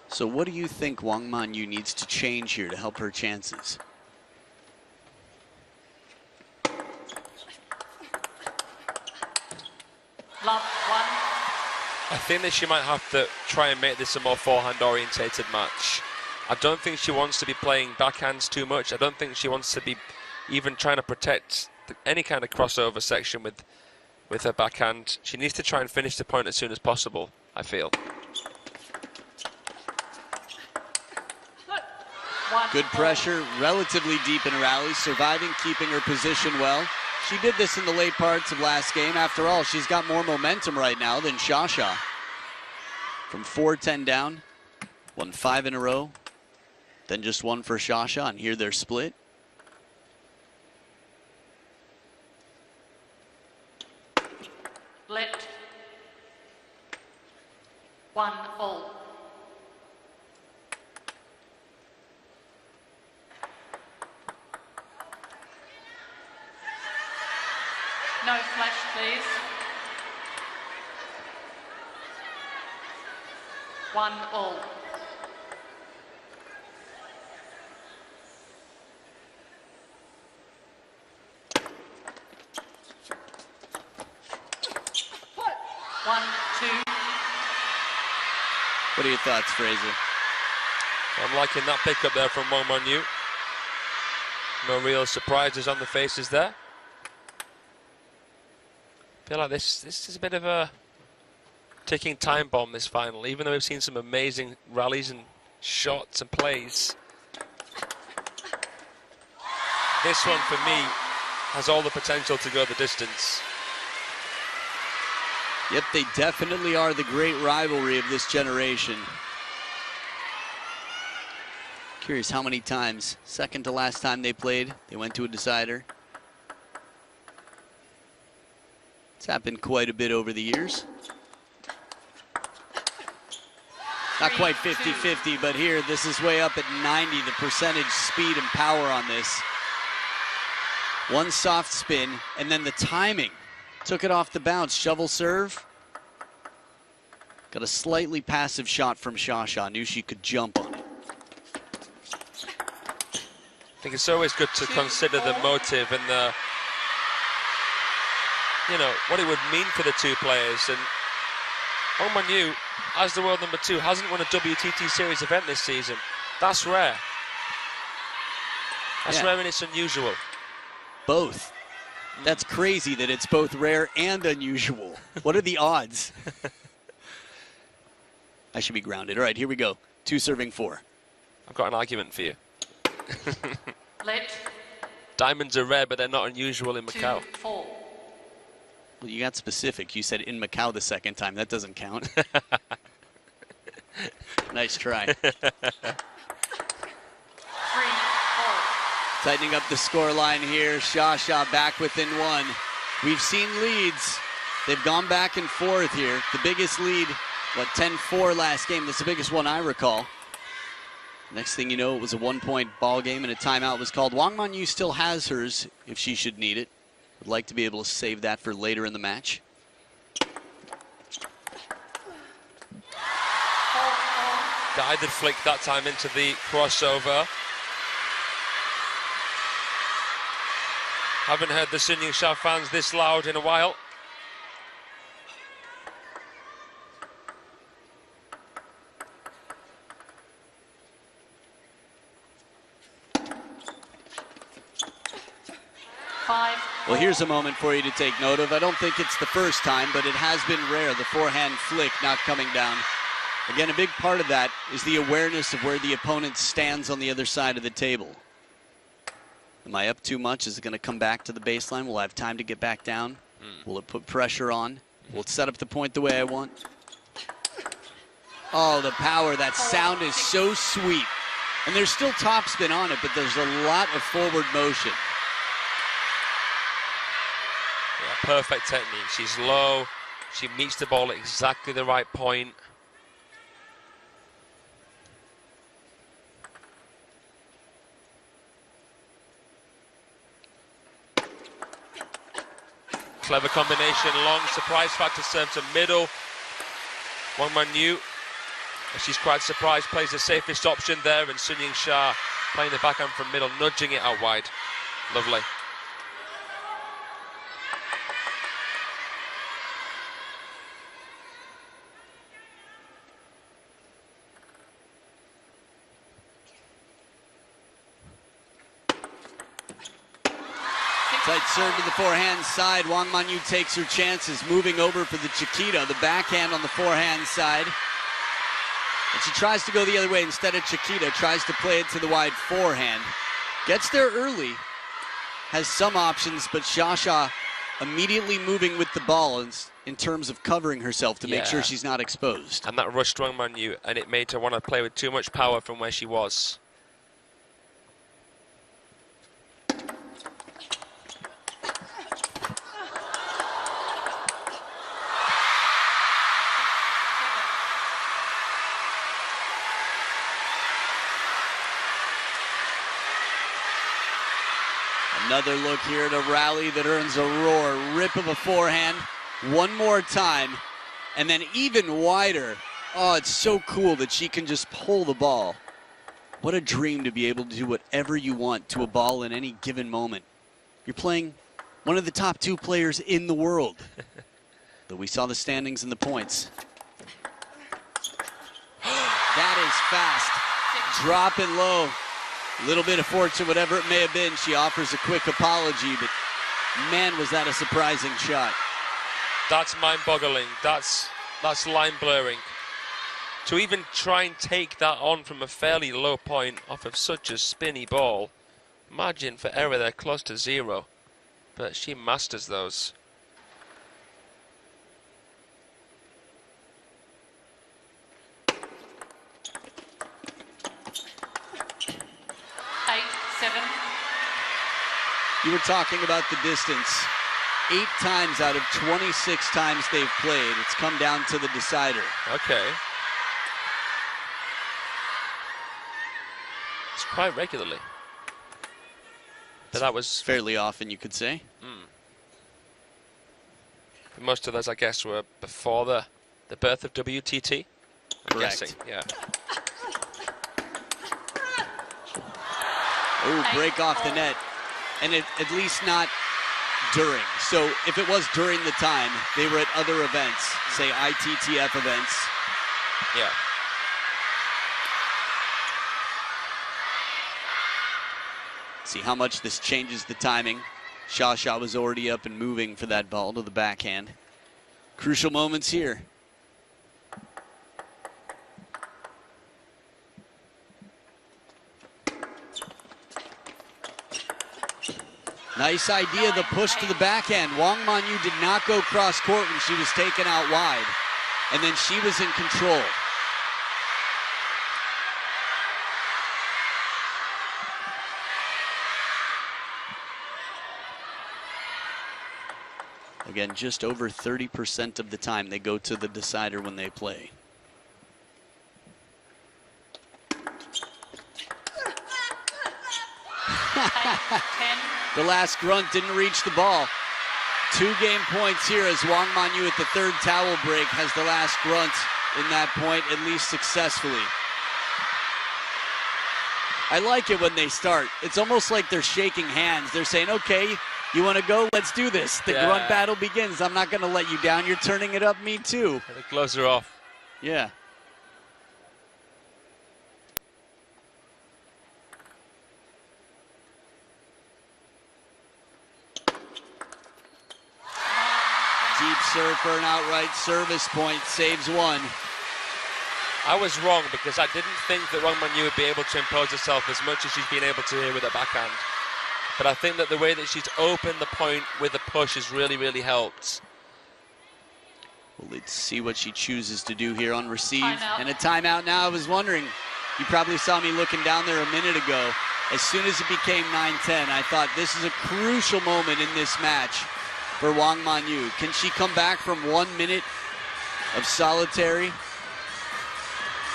A: So what do you think Wang Manyu needs to change here to help her chances?
C: Love 1.
D: I think that she might have to try and make this a more forehand-orientated match. I don't think she wants to be playing backhands too much. I don't think she wants to be even trying to protect any kind of crossover section with her backhand. She needs to try and finish the point as soon as possible, I feel.
A: Good pressure, relatively deep in a rally, surviving, keeping her position well. She did this in the late parts of last game. After all, she's got more momentum right now than Shasha. From 4-10 down, won 5 in a row, then just one for Shasha, and here they're split.
C: Let 1-all. No flash, please. 1-all. One, two.
A: What are your thoughts, Fraser?
D: I'm liking that pickup there from Wang Manyu. No real surprises on the faces there. Feel like this is a bit of a ticking time bomb, this final, even though we've seen some amazing rallies and shots and plays. This one, for me, has all the potential to go the distance.
A: Yep, they definitely are the great rivalry of this generation. Curious how many times, second to last time they played, they went to a decider. It's happened quite a bit over the years. Not quite 50-50, but here, this is way up at 90, the percentage speed and power on this. One soft spin, and then the timing. Took it off the bounce, shovel serve. Got a slightly passive shot from Shasha, knew she could jump on it.
D: I think it's always good to consider the motive and the, you know, what it would mean for the two players. And Manyu, as the world number 2, hasn't won a WTT series event this season. That's rare. That's rare and it's unusual.
A: Both. That's crazy that it's both rare and unusual. What are the odds? I should be grounded. All right, here we go. 2 serving 4.
D: I've got an argument for you.
C: Lit.
D: Diamonds are rare, but they're not unusual in Macau.
C: 2-4.
A: Well, you got specific. You said in Macau the second time. That doesn't count. Nice try.
C: 3-4.
A: Tightening up the score line here. Shasha back within 1. We've seen leads. They've gone back and forth here. The biggest lead, 10-4 last game. That's the biggest one I recall. Next thing you know, it was a 1-point ball game and a timeout was called. Wang Manyu still has hers if she should need it. Would like to be able to save that for later in the match.
D: Guided flick that time into the crossover. Haven't heard the Sun Yingsha fans this loud in a while.
A: Well, here's a moment for you to take note of. I don't think it's the first time, but it has been rare, the forehand flick not coming down. Again, a big part of that is the awareness of where the opponent stands on the other side of the table. Am I up too much? Is it going to come back to the baseline? Will I have time to get back down? Will it put pressure on? Will it set up the point the way I want? Oh, the power. That sound is so sweet. And there's still topspin on it, but there's a lot of forward motion.
D: Yeah, perfect technique. She's low. She meets the ball at exactly the right point. Clever combination, long surprise factor serve to middle. Wang Manyu, she's quite surprised, plays the safest option there, and Sun Yingsha playing the backhand from middle, nudging it out wide. Lovely.
A: Tight serve to the forehand side. Wang Manyu takes her chances, moving over for the Chiquita, the backhand on the forehand side. And she tries to go the other way instead of Chiquita, tries to play it to the wide forehand. Gets there early, has some options, but Shasha immediately moving with the ball in terms of covering herself to make sure she's not exposed.
D: And that rushed Wang Manyu, and it made her want to play with too much power from where she was.
A: Another look here at a rally that earns a roar. Rip of a forehand. One more time. And then even wider. Oh, it's so cool that she can just pull the ball. What a dream to be able to do whatever you want to a ball in any given moment. You're playing one of the top 2 players in the world. Though we saw the standings and the points. That is fast. Dropping low. A little bit of fortune, whatever it may have been. She offers a quick apology, but man, was that a surprising shot.
D: That's mind-boggling. That's line blurring. To even try and take that on from a fairly low point off of such a spinny ball, margin for error there close to 0. But she masters those.
A: You were talking about the distance. 8 times out of 26 times they've played, it's come down to the decider.
D: Okay. It's quite regularly. But that was
A: fairly often, you could say.
D: Most of those, I guess, were before the birth of WTT. I'm
A: Correct.
D: guessing, yeah.
A: Oh, break off the net. And at least not during. So if it was during the time, they were at other events, say ITTF events.
D: Yeah.
A: See how much this changes the timing. Sha was already up and moving for that ball to the backhand. Crucial moments here. Nice idea, the push to the backhand. Wang Manyu did not go cross court when she was taken out wide. And then she was in control. Again, just over 30% of the time they go to the decider when they play. The last grunt didn't reach the ball. 2 game points here as Wang Manyu at the 3rd towel break has the last grunt in that point, at least successfully. I like it when they start. It's almost like they're shaking hands. They're saying, okay, you want to go? Let's do this. The grunt battle begins. I'm not going to let you down. You're turning it up. Me too.
D: The gloves are off.
A: Yeah. Deep serve for an outright service point. Saves 1.
D: I was wrong because I didn't think that Wang Manyu would be able to impose herself as much as she's been able to here with her backhand. But I think that the way that she's opened the point with the push has really, really helped.
A: Well, let's see what she chooses to do here on receive.
C: Timeout.
A: And a timeout now. I was wondering, you probably saw me looking down there a minute ago. As soon as it became 9-10, I thought this is a crucial moment in this match for Wang Manyu. Can she come back from 1 minute of solitary?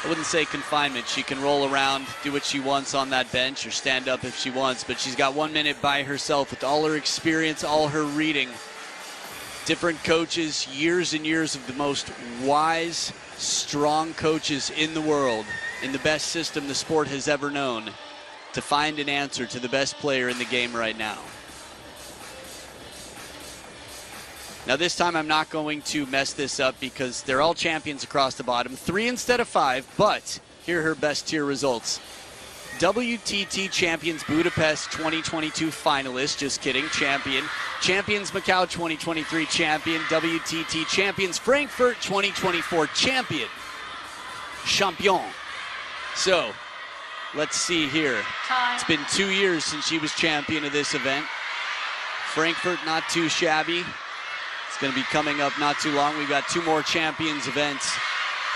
A: I wouldn't say confinement. She can roll around, do what she wants on that bench, or stand up if she wants, but she's got 1 minute by herself with all her experience, all her reading. Different coaches, years and years of the most wise, strong coaches in the world, in the best system the sport has ever known, to find an answer to the best player in the game right now. Now this time I'm not going to mess this up because they're all champions across the bottom. 3 instead of 5, but here are her best tier results. WTT Champions Budapest 2022 finalist, just kidding, champion. Champions Macao 2023 champion. WTT Champions Frankfurt 2024 champion. Champion. So, let's see here. It's been 2 years since she was champion of this event. Frankfurt not too shabby. It's going to be coming up not too long. We've got 2 more champions events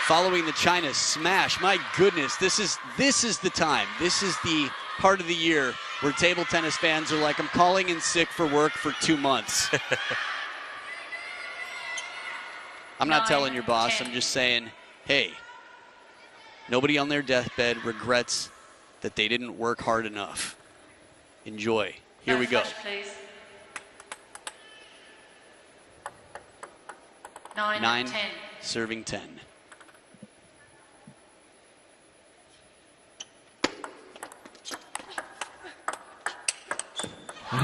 A: following the China smash. My goodness, this is the time. This is the part of the year where table tennis fans are like, I'm calling in sick for work for 2 months. I'm not telling your boss. I'm just saying, hey, nobody on their deathbed regrets that they didn't work hard enough. Enjoy. Here we go.
C: Please.
A: 9,
C: 10.
A: serving 10.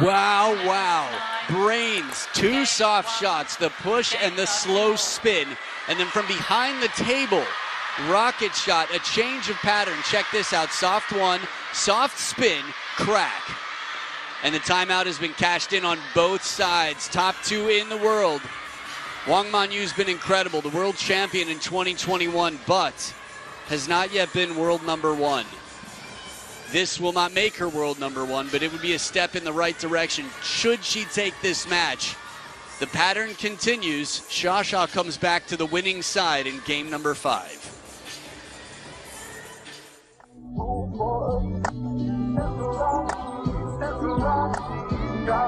A: Wow, wow. Brains, 2 soft shots, the push and the slow spin. And then from behind the table, rocket shot, a change of pattern. Check this out, soft 1, soft spin, crack. And the timeout has been cashed in on both sides. Top 2 in the world. Wang Manyu's been incredible, the world champion in 2021, but has not yet been world number 1. This will not make her world number 1, but it would be a step in the right direction should she take this match. The pattern continues. Sha comes back to the winning side in game number 5.
B: God.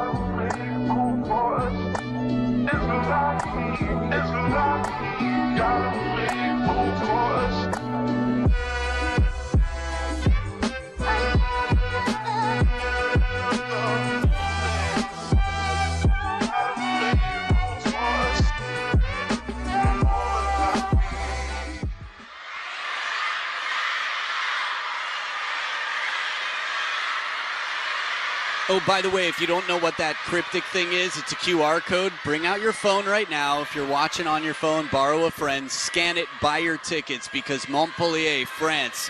A: Oh, by the way, if you don't know what that cryptic thing is, it's a QR code. Bring out your phone right now. If you're watching on your phone, borrow a friend, scan it, buy your tickets, because Montpellier, France,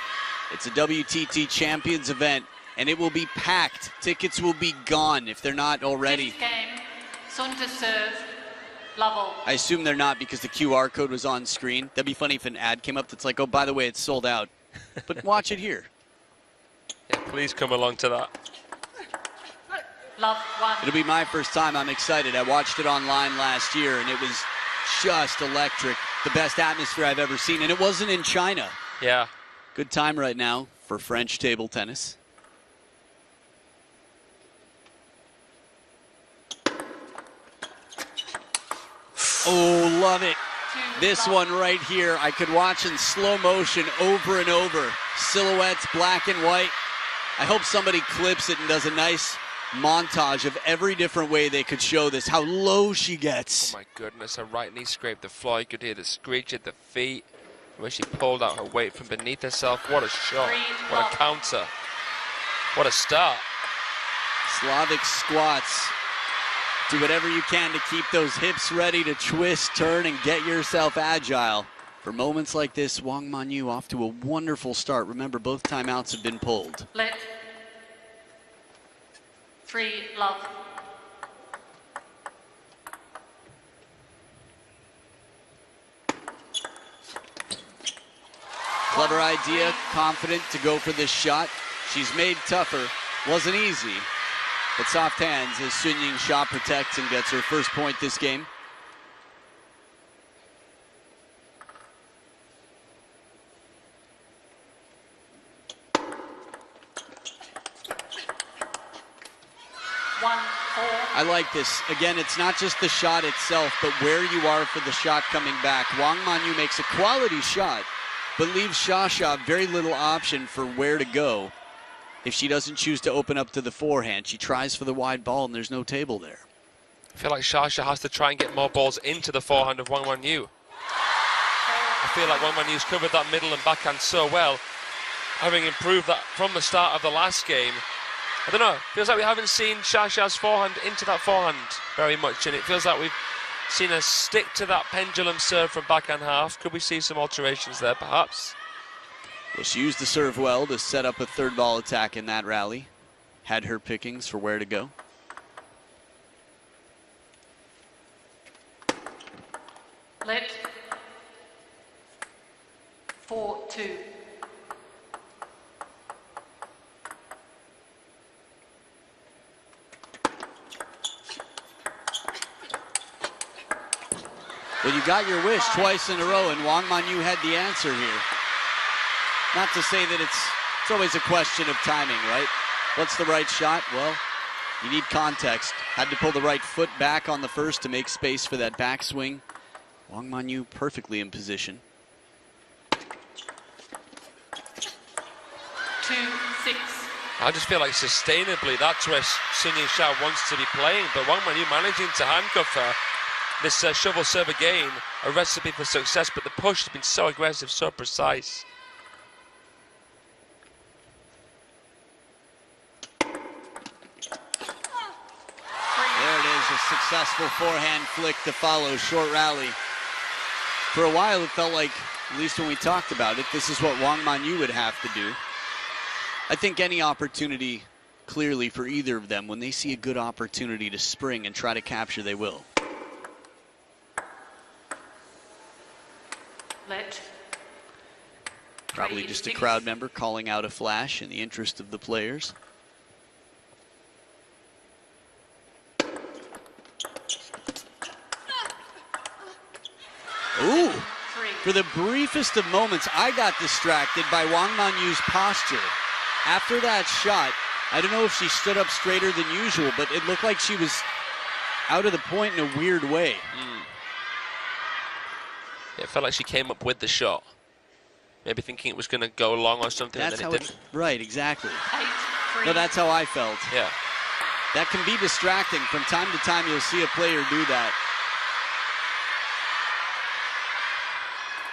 A: it's a WTT Champions event, and it will be packed. Tickets will be gone if they're not already.
C: Fifth game, Sun to serve, level.
A: I assume they're not because the QR code was on screen. That'd be funny if an ad came up that's like, oh, by the way, it's sold out. But watch it here.
D: Yeah, please come along to that.
C: Love 1.
A: It'll be my first time. I'm excited. I watched it online last year, and it was just electric. The best atmosphere I've ever seen, and it wasn't in China.
D: Yeah.
A: Good time right now for French table tennis. Oh, love it. This one right here, I could watch in slow motion over and over. Silhouettes, black and white. I hope somebody clips it and does a nice montage of every different way they could show this, how low she gets.
D: Oh my goodness, her right knee scraped the floor. You could hear the screech at the feet. Where she pulled out her weight from beneath herself. What a shot. What a counter. What a start.
A: Slavic squats. Do whatever you can to keep those hips ready to twist, turn, and get yourself agile. For moments like this, Wang Manyu off to a wonderful start. Remember, both timeouts have been pulled.
C: Lit. 3, love.
A: Clever idea, confident to go for this shot. She's made tougher. Wasn't easy, but soft hands as Sun Yingsha protects and gets her first point this game. I like this. Again, it's not just the shot itself, but where you are for the shot coming back. Wang Manyu makes a quality shot, but leaves Shasha very little option for where to go. If she doesn't choose to open up to the forehand, she tries for the wide ball, and there's no table there.
D: I feel like Shasha has to try and get more balls into the forehand of Wang Manyu. I feel like Wang Manyu's covered that middle and backhand so well, having improved that from the start of the last game. I don't know, feels like we haven't seen Shasha's forehand into that forehand very much, and it feels like we've seen her stick to that pendulum serve from backhand half. Could we see some alterations there, perhaps?
A: Well, she used the serve well to set up a third ball attack in that rally. Had her pickings for where to go.
C: Lit. 4-2.
A: Well, you got your wish twice in a row, and Wang Manyu had the answer here. Not to say that it's always a question of timing, right? What's the right shot? Well, you need context. Had to pull the right foot back on the first to make space for that backswing. Wang Manyu perfectly in position.
C: 2-6.
D: I just feel like sustainably that's where Sun Yingsha wants to be playing, but Wang Manyu managing to handcuff her. This shovel serve again, a recipe for success, but the push has been so aggressive, so precise.
A: There it is, a successful forehand flick to follow, short rally. For a while it felt like, at least when we talked about it, this is what Wang Manyu would have to do. I think any opportunity, clearly for either of them, when they see a good opportunity to spring and try to capture, they will.
C: Lit.
A: Probably just a crowd member calling out a flash in the interest of the players. Ooh! For the briefest of moments, I got distracted by Wang Manyu's posture. After that shot, I don't know if she stood up straighter than usual, but it looked like she was out of the point in a weird way.
D: It felt like she came up with the shot. Maybe thinking it was going to go long or something,
A: That's
D: and then
A: how
D: it didn't.
A: Right, exactly.
C: 8-3.
A: No, that's how I felt.
D: Yeah.
A: That can be distracting. From time to time, you'll see a player do that.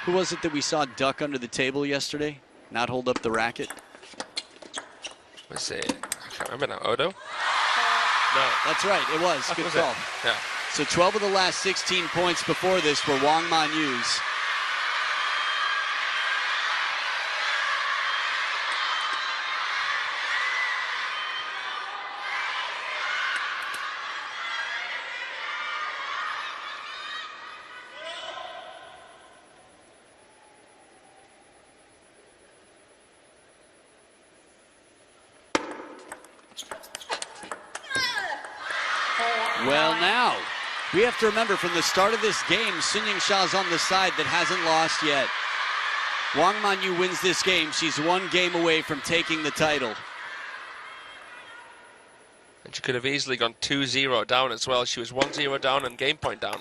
A: Who was it that we saw duck under the table yesterday? Not hold up the racket?
D: Let's see. I can't remember now. Odo? No.
A: That's right, it was.
D: That
A: Good
D: was
A: call.
D: it. Yeah.
A: So 12 of the last 16 points before this were Wang Manyu's. Well, now, we have to remember from the start of this game, Sun Yingsha's on the side that hasn't lost yet. Wang Manyu wins this game. She's one game away from taking the title.
D: And she could have easily gone 2-0 down as well. She was 1-0 down and game point down.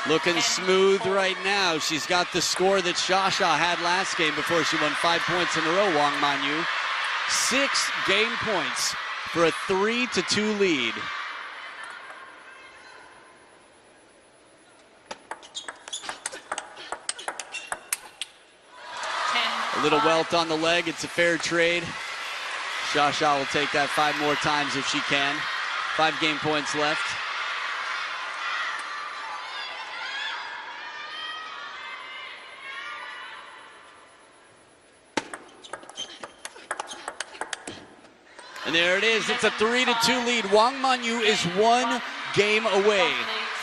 A: Looking smooth right now. She's got the score that Shasha had last game before she won 5 points in a row, Wang Manyu. 6 game points for a 3-2 lead. A little welt on the leg. It's a fair trade. Shasha will take that 5 more times if she can. 5 game points left. And there it is. It's a 3-2 lead. Wang Manyu is 1 game away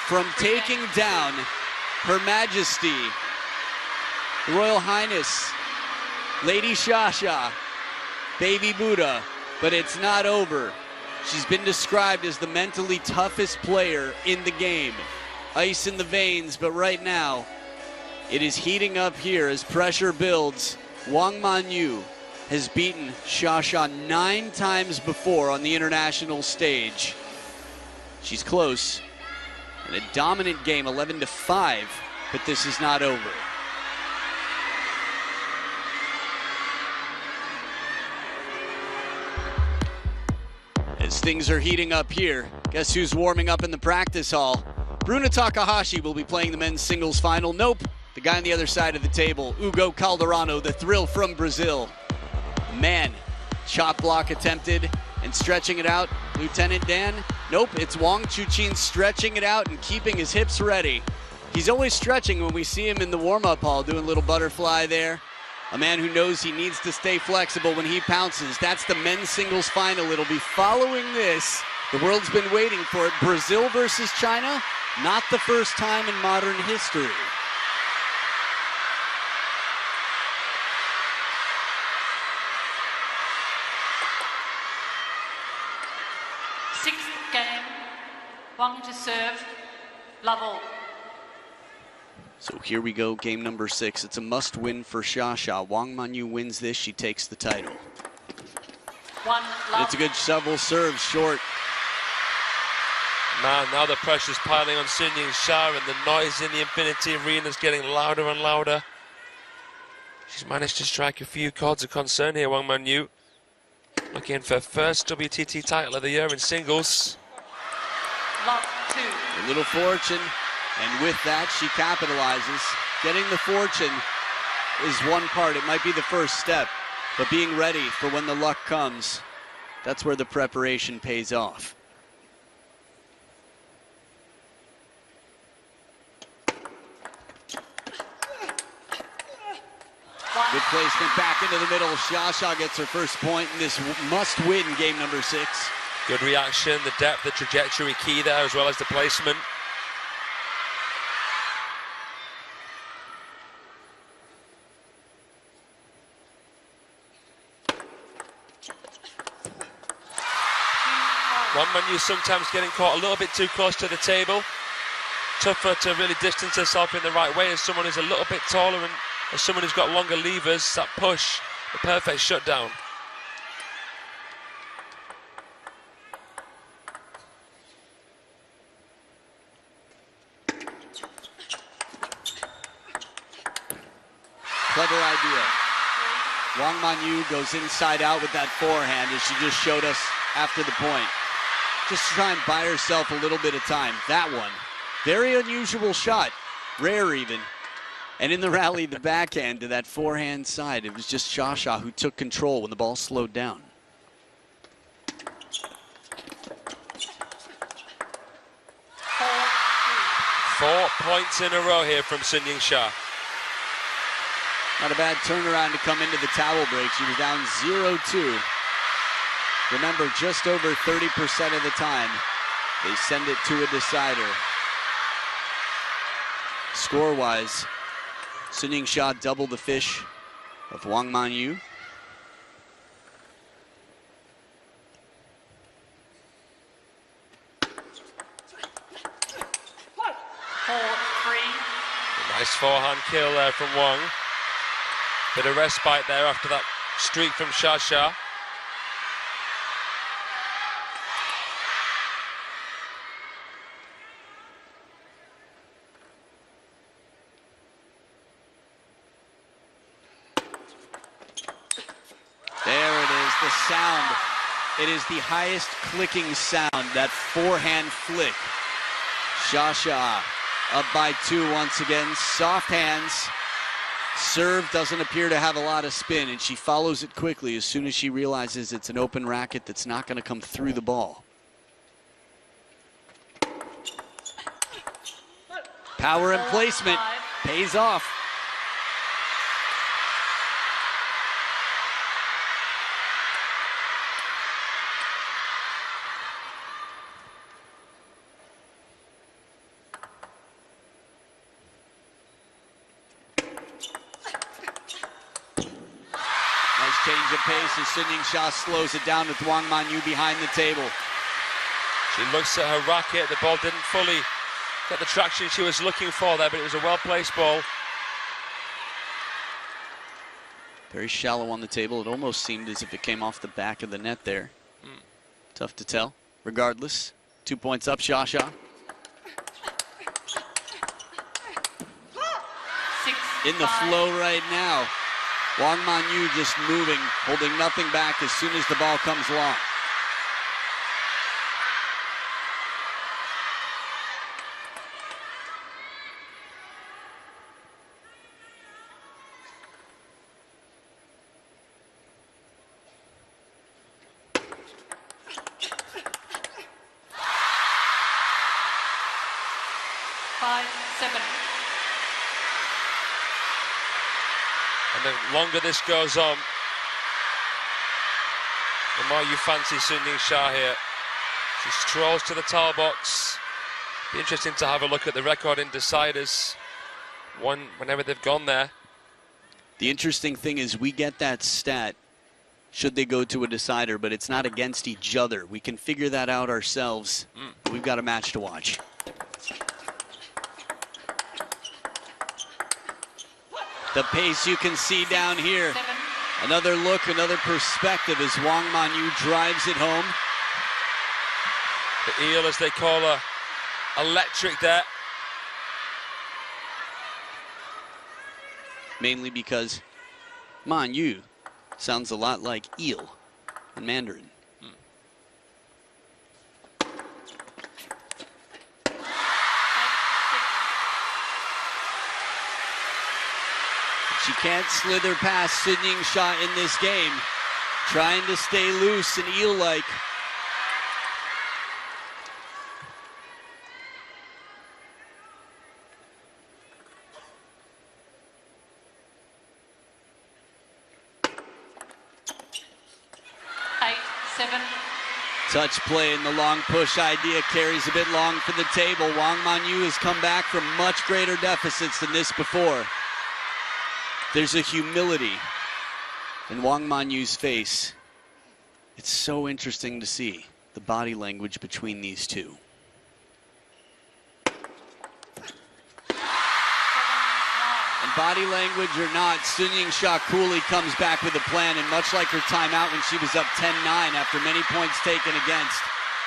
A: from taking down Her Majesty, the Royal Highness, Lady Shasha, Baby Buddha. But it's not over. She's been described as the mentally toughest player in the game. Ice in the veins, but right now, it is heating up here as pressure builds. Wang Manyu has beaten Shasha 9 times before on the international stage. She's close. And a dominant game, 11-5, but this is not over. As things are heating up here, guess who's warming up in the practice hall? Bruna Takahashi will be playing the men's singles final. Nope, the guy on the other side of the table, Hugo Calderano, the thrill from Brazil. Man, chop block attempted and stretching it out. Lieutenant Dan, nope, it's Wang Chuqin stretching it out and keeping his hips ready. He's always stretching when we see him in the warm-up hall, doing a little butterfly there. A man who knows he needs to stay flexible when he pounces. That's the men's singles final. It'll be following this. The world's been waiting for it. Brazil versus China, not the first time in modern history.
C: Sixth game, Wang to serve, level.
A: So here we go, game number 6. It's a must-win for Shasha. Wang Manyu wins this, she takes the title. It's a good shovel serve, short.
D: Man, now the pressure's piling on Sun Yingsha and the noise in the Infinity Arena is getting louder and louder. She's managed to strike a few chords of concern here, Wang Manyu. Looking for first WTT title of the year in singles.
C: Love 2.
A: A little fortune, and with that, she capitalizes. Getting the fortune is one part. It might be the first step, but being ready for when the luck comes, that's where the preparation pays off. Good placement back into the middle. Shasha gets her first point in this must-win game number 6.
D: Good reaction, the depth, the trajectory key there, as well as the placement. Wang Manyu sometimes getting caught a little bit too close to the table. Tougher to really distance herself in the right way as someone who's a little bit taller and as someone who's got longer levers. That push, the perfect shutdown.
A: Clever idea. Wang Manyu goes inside out with that forehand as she just showed us after the point. Just to try and buy herself a little bit of time. That one, very unusual shot, rare even. And in the rally, the backhand to that forehand side, it was just Shasha who took control when the ball slowed down.
D: 4 points in a row here from Sun Yingsha.
A: Not a bad turnaround to come into the towel break. She was down 0-2. Remember, just over 30% of the time, they send it to a decider. Score-wise, Sun Yingsha doubled the fish of Wang Manyu.
D: Nice forehand kill there from Wang. Bit of respite there after that streak from Xia.
A: There it is, the sound. It is the highest clicking sound, that forehand flick. Xia up by 2 once again, soft hands. Serve doesn't appear to have a lot of spin, and she follows it quickly as soon as she realizes it's an open racket that's not going to come through the ball. Power and placement pays off. Change of pace as Sun Yingsha slows it down with Wang Manyu behind the table.
D: She looks at her racket. The ball didn't fully get the traction she was looking for there, but it was a well-placed ball.
A: Very shallow on the table. It almost seemed as if it came off the back of the net there. Tough to tell. Regardless, 2 points up, Xia. In the flow right now. Wang Manyu just moving, holding nothing back as soon as the ball comes along.
D: And the longer this goes on, the more you fancy Sun Yingsha here. She strolls to the towel box. Be interesting to have a look at the record in deciders whenever they've gone there.
A: The interesting thing is we get that stat should they go to a decider, but it's not against each other. We can figure that out ourselves. We've got a match to watch. The pace you can see down here. Another look, another perspective as Wang Manyu drives it home.
D: The eel, as they call her, electric there.
A: Mainly because Manyu sounds a lot like eel in Mandarin. She can't slither past Sun Yingsha in this game. Trying to stay loose and eel-like. Touch play and the long push idea carries a bit long for the table. Wang Manyu has come back from much greater deficits than this before. There's a humility in Wang Manyu's face. It's so interesting to see the body language between these two. And body language or not, Sun Yingsha coolly comes back with a plan, and much like her timeout when she was up 10-9 after many points taken against,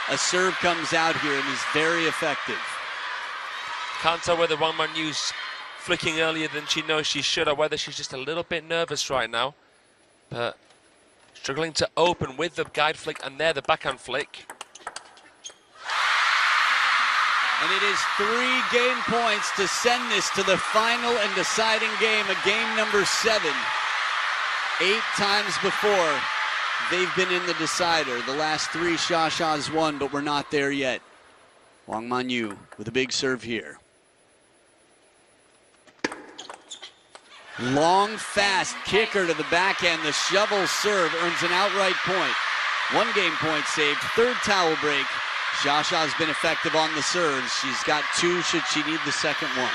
A: a serve comes out here and is very effective.
D: Can't tell whether Wang Manyu's flicking earlier than she knows she should, or whether she's just a little bit nervous right now. But struggling to open with the guide flick, and there the backhand flick.
A: And it is 3 game points to send this to the final and deciding game, a game number 7. 8 times before they've been in the decider. The last 3 Xia Xia's won, but we're not there yet. Wang Manyu with a big serve here. Long, fast kicker to the backhand. The shovel serve earns an outright point. 1 game point saved. 3rd towel break. Shasha's been effective on the serves. She's got 2 should she need the second one.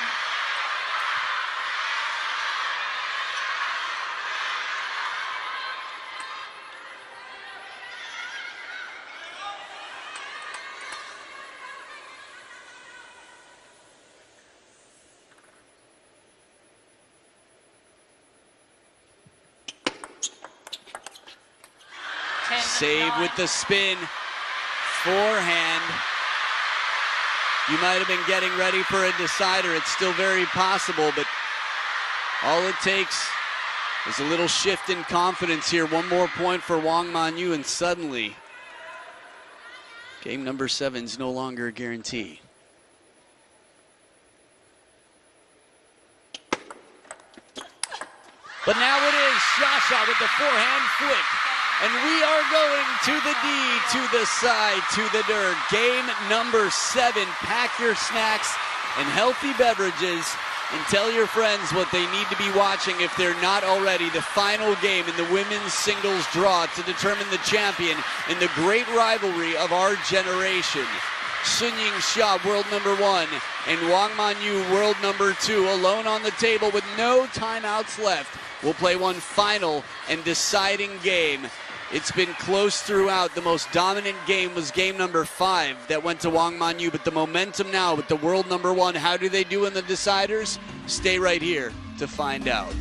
A: Save with the spin. Forehand. You might have been getting ready for a decider. It's still very possible, but all it takes is a little shift in confidence here. 1 more point for Wang Manyu, and suddenly game number 7 is no longer a guarantee. But now it is Shasha with the forehand flick. And we are going to the D, to the side, to the dirt. Game number 7. Pack your snacks and healthy beverages and tell your friends what they need to be watching if they're not already. The final game in the women's singles draw to determine the champion in the great rivalry of our generation. Yingsha, world number 1, and Wang Manyu, world number 2, alone on the table with no timeouts left. We'll play one final and deciding game. It's been close throughout. The most dominant game was game number 5 that went to Wang Manyu, but the momentum now with the world number 1, how do they do in the deciders? Stay right here to find out.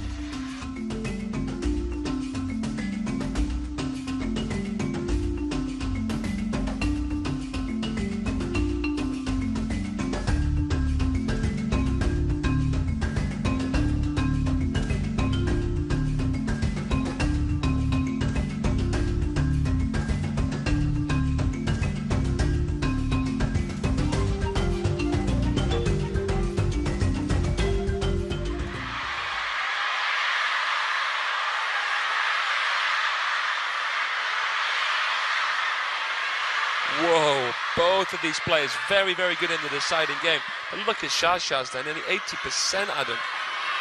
D: Whoa, both of these players very, very good in the deciding game. And look at Shasha's there, nearly 80%, Adam.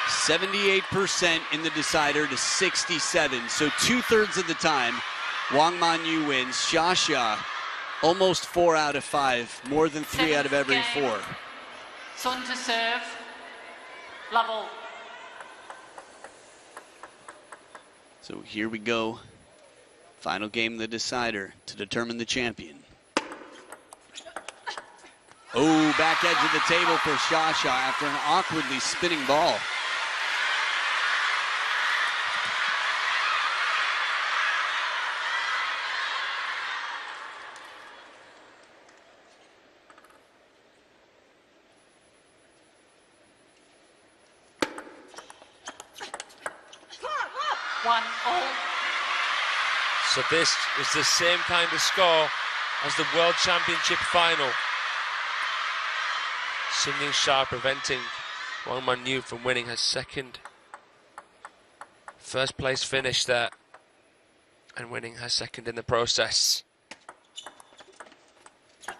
A: 78% in the decider to 67. So 2/3 of the time, Wang Manyu wins. Shasha, almost 4 out of 5, more than 3 out of every 4.
C: Sun to serve, level.
A: So here we go. Final game, the decider to determine the champion. Oh, back edge of the table for Shasha after an awkwardly spinning ball.
D: So this is the same kind of score as the World Championship final. Yingsha preventing Wang Manyu from winning her second first place finish there and winning her second in the process.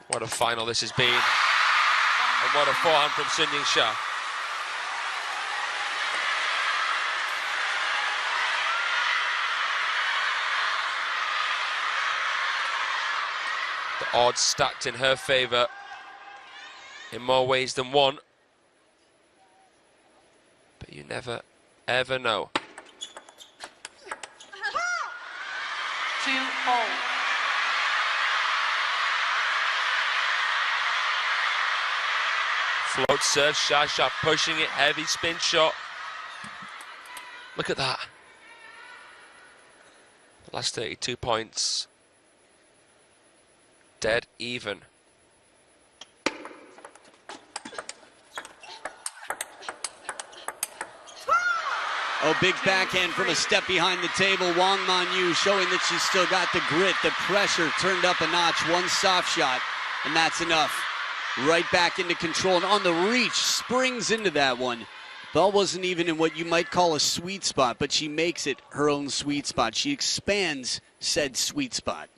D: What a final this has been, and what a forehand from Yingsha. The odds stacked in her favour in more ways than one, but you never ever know.
C: 2-all.
D: Float serve, Shasha pushing it, heavy spin shot. Look at that. The last 32 points. Dead even.
A: Oh, big backhand from a step behind the table. Wang Manyu showing that she's still got the grit, the pressure turned up a notch. One soft shot, and that's enough. Right back into control, and on the reach, springs into that one. Ball wasn't even in what you might call a sweet spot, but she makes it her own sweet spot. She expands said sweet spot.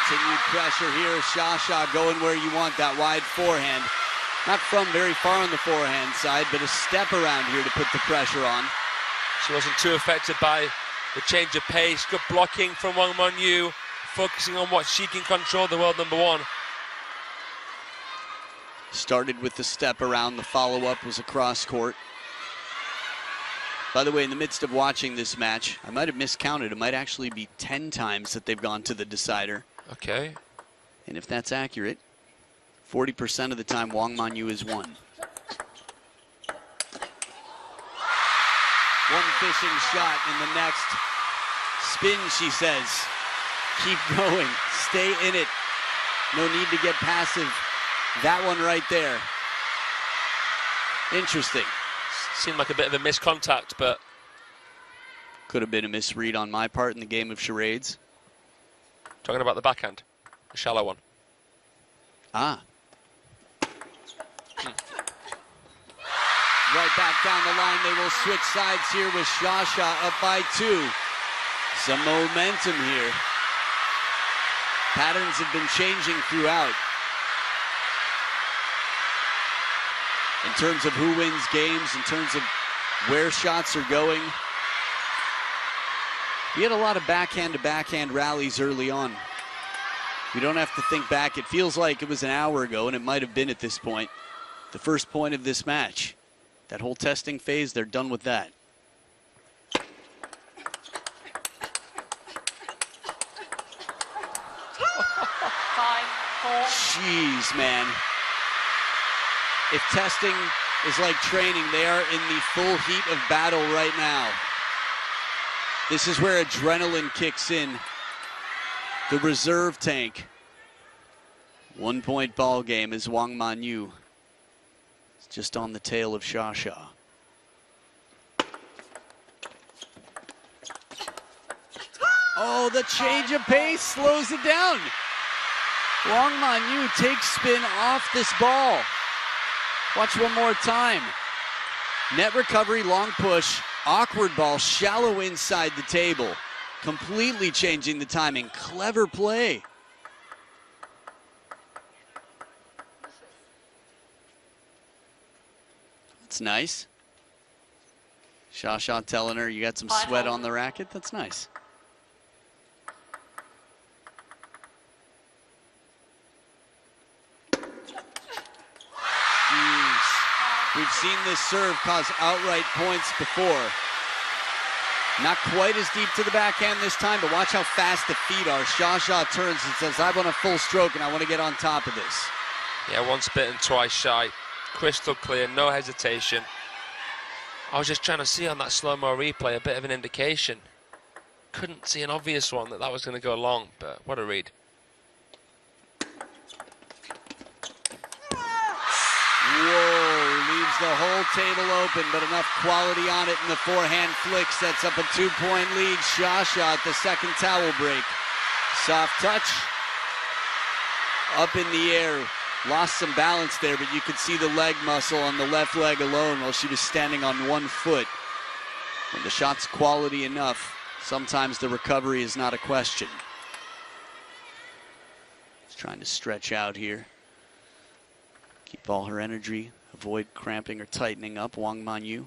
A: Continued pressure here. Sha going where you want, that wide forehand. Not from very far on the forehand side, but a step around here to put the pressure on.
D: She wasn't too affected by the change of pace. Good blocking from Wang Manyu, focusing on what she can control, the world number one.
A: Started with the step around, the follow-up was across court. By the way, in the midst of watching this match, I might have miscounted. It might actually be 10 times that they've gone to the decider.
D: Okay.
A: And if that's accurate, 40% of the time Wang Manyu has won. One fishing shot in the next. Spin, she says. Keep going, stay in it. No need to get passive. That one right there. Interesting.
D: Seemed like a bit of a missed contact, but
A: could have been a misread on my part in the game of charades.
D: Talking about the backhand, the shallow one.
A: Ah. Right back down the line, they will switch sides here with Sha up by 2. Some momentum here. Patterns have been changing throughout. In terms of who wins games, in terms of where shots are going. We had a lot of backhand-to-backhand rallies early on. We don't have to think back. It feels like it was an hour ago, and it might have been at this point. The first point of this match. That whole testing phase, they're done with that.
C: 5-4.
A: Jeez, man. If testing is like training, they are in the full heat of battle right now. This is where adrenaline kicks in. The reserve tank. 1 point ball game as Wang Manyu is just on the tail of Sha. Oh, the change of pace slows it down. Wang Manyu takes spin off this ball. Watch one more time. Net recovery, long push, awkward ball, shallow inside the table. Completely changing the timing. Clever play. That's nice. Sha telling her you got some sweat on the racket. That's nice. We've seen this serve cause outright points before. Not quite as deep to the backhand this time, but watch how fast the feet are. Sha turns and says, I want a full stroke and I want to get on top of this.
D: Yeah, once bitten, twice shy. Crystal clear, no hesitation. I was just trying to see on that slow-mo replay a bit of an indication. Couldn't see an obvious one that was going to go long, but what a read.
A: Whoa, leaves the whole table open, but enough quality on it, and the forehand flick sets up a 2-point lead. Sha at the second towel break. Soft touch. Up in the air. Lost some balance there, but you could see the leg muscle on the left leg alone while she was standing on 1 foot. When the shot's quality enough, sometimes the recovery is not a question. She's trying to stretch out here. Keep all her energy, avoid cramping or tightening up. Wang Manyu.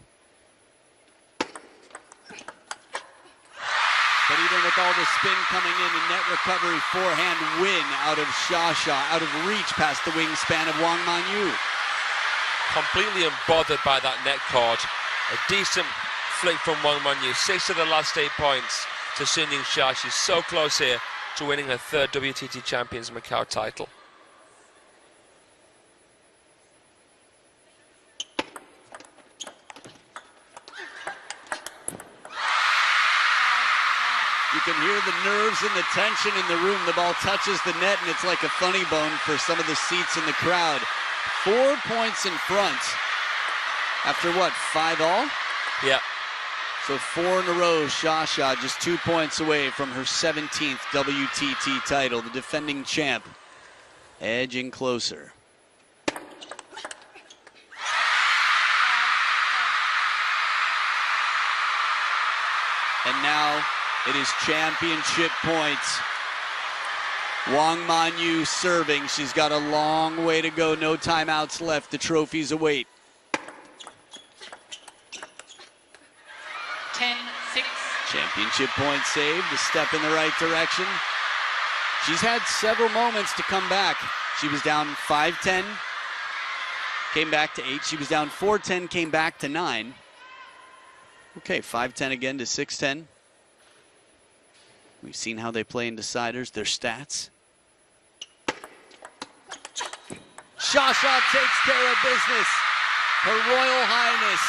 A: But even with all the spin coming in, a net recovery forehand win out of Sha, out of reach past the wingspan of Wang Manyu.
D: Completely unbothered by that net cord. A decent flick from Wang Manyu. 6 of the last 8 points to Sun Yingsha. She's so close here to winning her 3rd WTT Champions Macao title.
A: You can hear the nerves and the tension in the room. The ball touches the net, and it's like a funny bone for some of the seats in the crowd. 4 points in front. After what, 5 all?
D: Yeah.
A: So 4 in a row. Sha just 2 points away from her 17th WTT title. The defending champ edging closer. And now it is championship points. Wang Manyu serving. She's got a long way to go. No timeouts left. The trophies await.
C: 10-6.
A: Championship point saved. A step in the right direction. She's had several moments to come back. She was down 5-10. Came back to 8. She was down 4-10. Came back to 9. Okay, 5-10 again to 6-10. We've seen how they play in deciders. Their stats. Shasha takes care of business. Her Royal Highness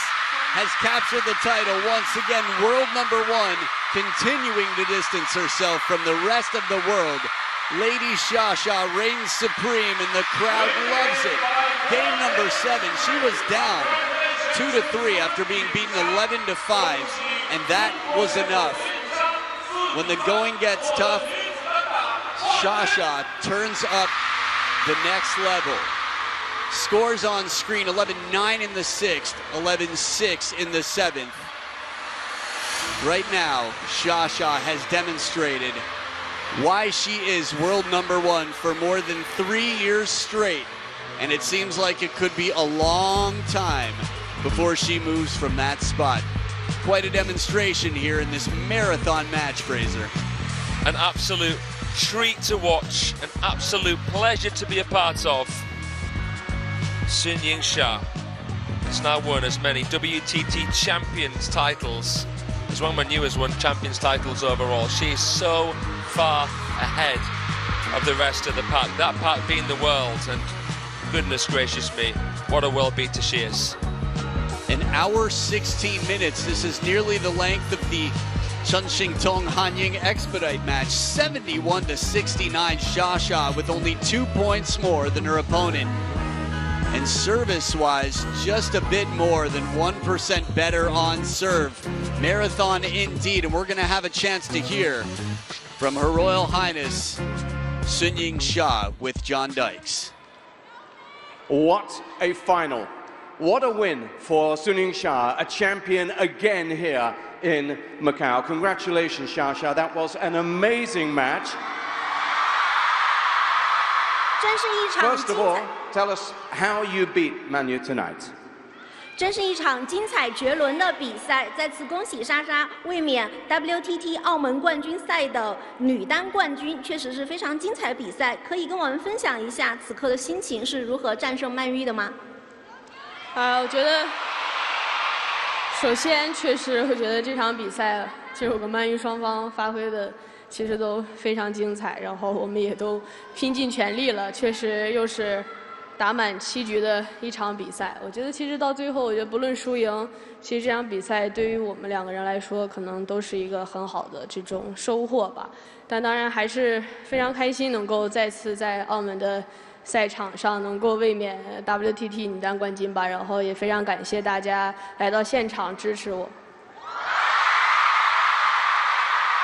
A: has captured the title once again. World number 1, continuing to distance herself from the rest of the world. Lady Shasha reigns supreme and the crowd loves it. Game number 7, she was down 2-3 after being beaten 11-5, and that was enough. When the going gets tough, Shasha turns up the next level. Scores on screen, 11-9 in the 6th, 11-6 in the 7th. Right now, Shasha has demonstrated why she is world number 1 for more than 3 years straight. And it seems like it could be a long time before she moves from that spot. Quite a demonstration here in this marathon match, Fraser.
D: An absolute treat to watch, an absolute pleasure to be a part of. Yingsha has now won as many WTT Champions titles as Wang Manyu has won Champions titles overall. She is so far ahead of the rest of the pack, that pack being the world, and goodness gracious me, what a world beater she is.
A: An hour 16 minutes. This is nearly the length of the Chunxingtong Hanying Expedite match. 71-69, Shasha with only 2 points more than her opponent. And service-wise, just a bit more than 1% better on serve. Marathon indeed, and we're going to have a chance to hear from Her Royal Highness Yingsha with John Dykes.
E: What a final. What a win for Yingsha, a champion again here in Macau. Congratulations, Shasha. That was an amazing match. First of all, tell us how you beat Manyu tonight.
F: 真是一场精彩绝伦的比赛，再次恭喜莎莎卫冕 WTT 澳门冠军赛的女单冠军，确实是非常精彩的比赛。可以跟我们分享一下此刻的心情是如何战胜曼玉的吗？
G: 我觉得，首先确实，我觉得这场比赛，其实我跟曼玉双方发挥的其实都非常精彩，然后我们也都拼尽全力了，确实又是打满7局的一场比赛。我觉得其实到最后，我觉得不论输赢，其实这场比赛对于我们2个人来说，可能都是一个很好的这种收获吧。但当然还是非常开心，能够再次在澳门的赛场上能够卫冕 WTT 女单冠军吧。然后也非常感谢大家来到现场支持我。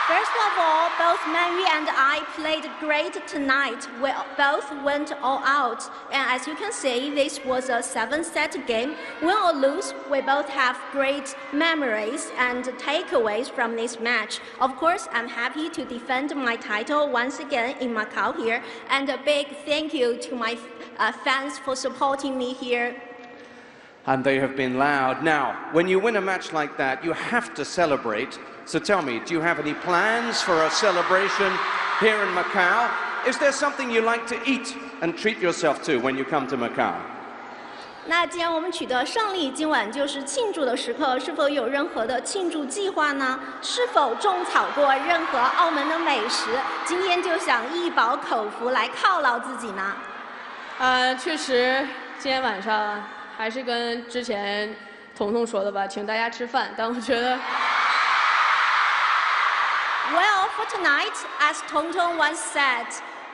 F: First of all, both Manyu and I played great tonight. We both went all out. And as you can see, this was a 7-set game. Win or lose, we both have great memories and takeaways from this match. Of course, I'm happy to defend my title once again in Macau here. And a big thank you to my fans for supporting me here.
E: And they have been loud. Now, when you win a match like that, you have to celebrate. So tell me, do you have any plans for a celebration here in Macau? Is there something you like to eat and treat yourself to when you come to Macau?
F: 那既然我们取得胜利，今晚就是庆祝的时刻，是否有任何的庆祝计划呢？是否种草过任何澳门的美食？今天就想一饱口福来犒劳自己呢？
G: 确实，今天晚上还是跟之前彤彤说的吧，请大家吃饭。但我觉得。
F: Well, for tonight, as Tongtong once said,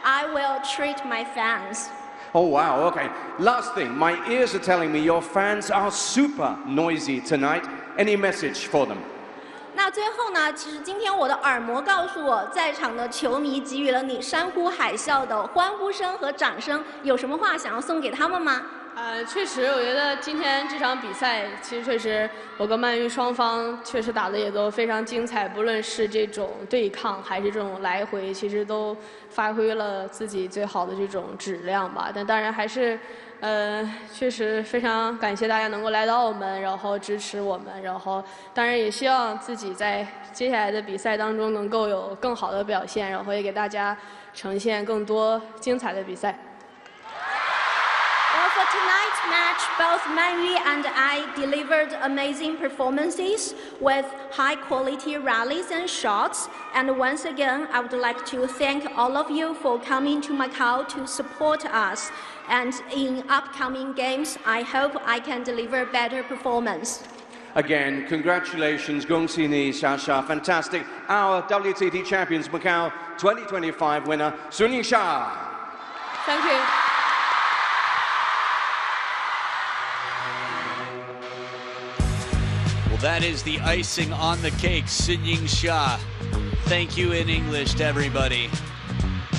F: I will treat my fans.
E: Oh, wow, okay. Last thing, my ears are telling me your fans are super noisy tonight. Any message for them?
F: 那最后呢？其实今天我的耳膜告诉我，在场的球迷给予了你山呼海啸的欢呼声和掌声，有什么话想要送给他们吗？
G: 确实，我觉得今天这场比赛，其实确实我跟曼玉双方确实打的也都非常精彩，不论是这种对抗还是这种来回，其实都发挥了自己最好的这种质量吧。但当然还是，确实非常感谢大家能够来到澳门，然后支持我们，然后当然也希望自己在接下来的比赛当中能够有更好的表现，然后也给大家呈现更多精彩的比赛。
F: Well, for tonight's match, both Manyu and I delivered amazing performances with high-quality rallies and shots. And once again, I would like to thank all of you for coming to Macau to support us. And in upcoming games, I hope I can deliver better performance.
E: Again, congratulations, Gongxi Ni Xiaxia, fantastic. Our WTT Champions Macau 2025 winner, Yingsha.
G: Thank you.
A: That is the icing on the cake, Yingsha. Thank you in English to everybody.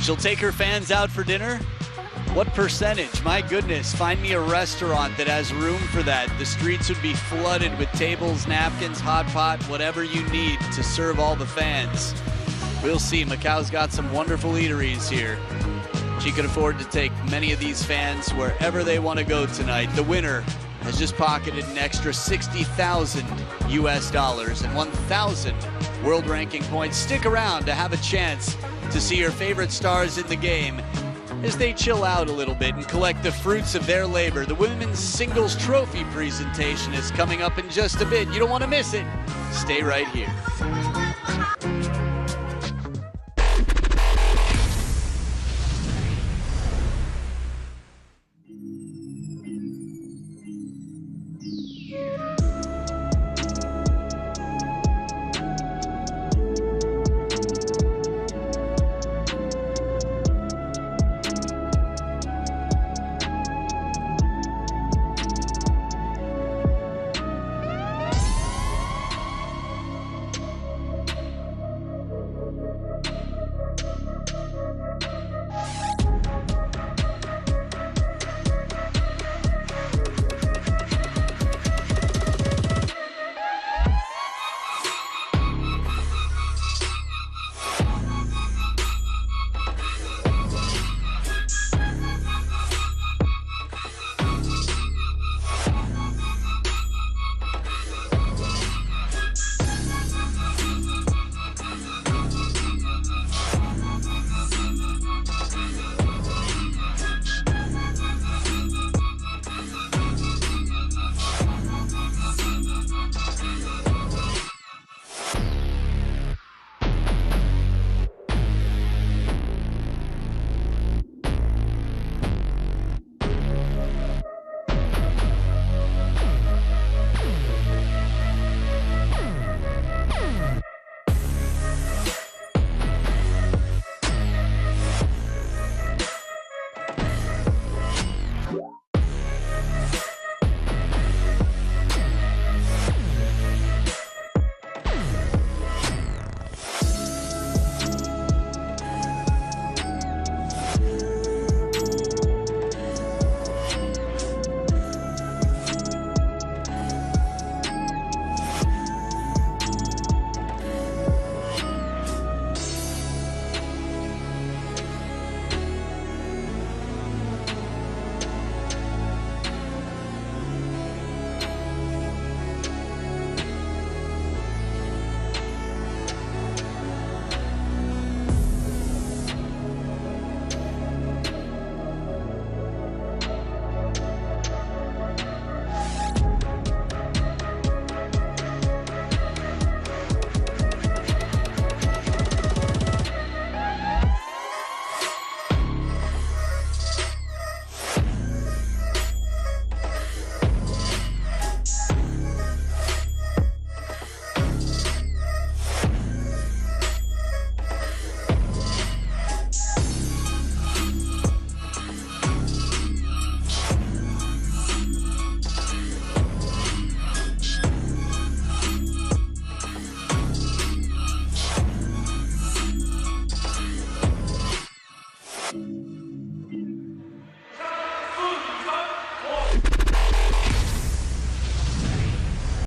A: She'll take her fans out for dinner? What percentage? My goodness, find me a restaurant that has room for that. The streets would be flooded with tables, napkins, hot pot, whatever you need to serve all the fans. We'll see. Macau's got some wonderful eateries here. She could afford to take many of these fans wherever they want to go tonight. The winner has just pocketed an extra 60,000 US dollars and 1,000 world ranking points. Stick around to have a chance to see your favorite stars in the game as they chill out a little bit and collect the fruits of their labor. The women's singles trophy presentation is coming up in just a bit. You don't want to miss it. Stay right here.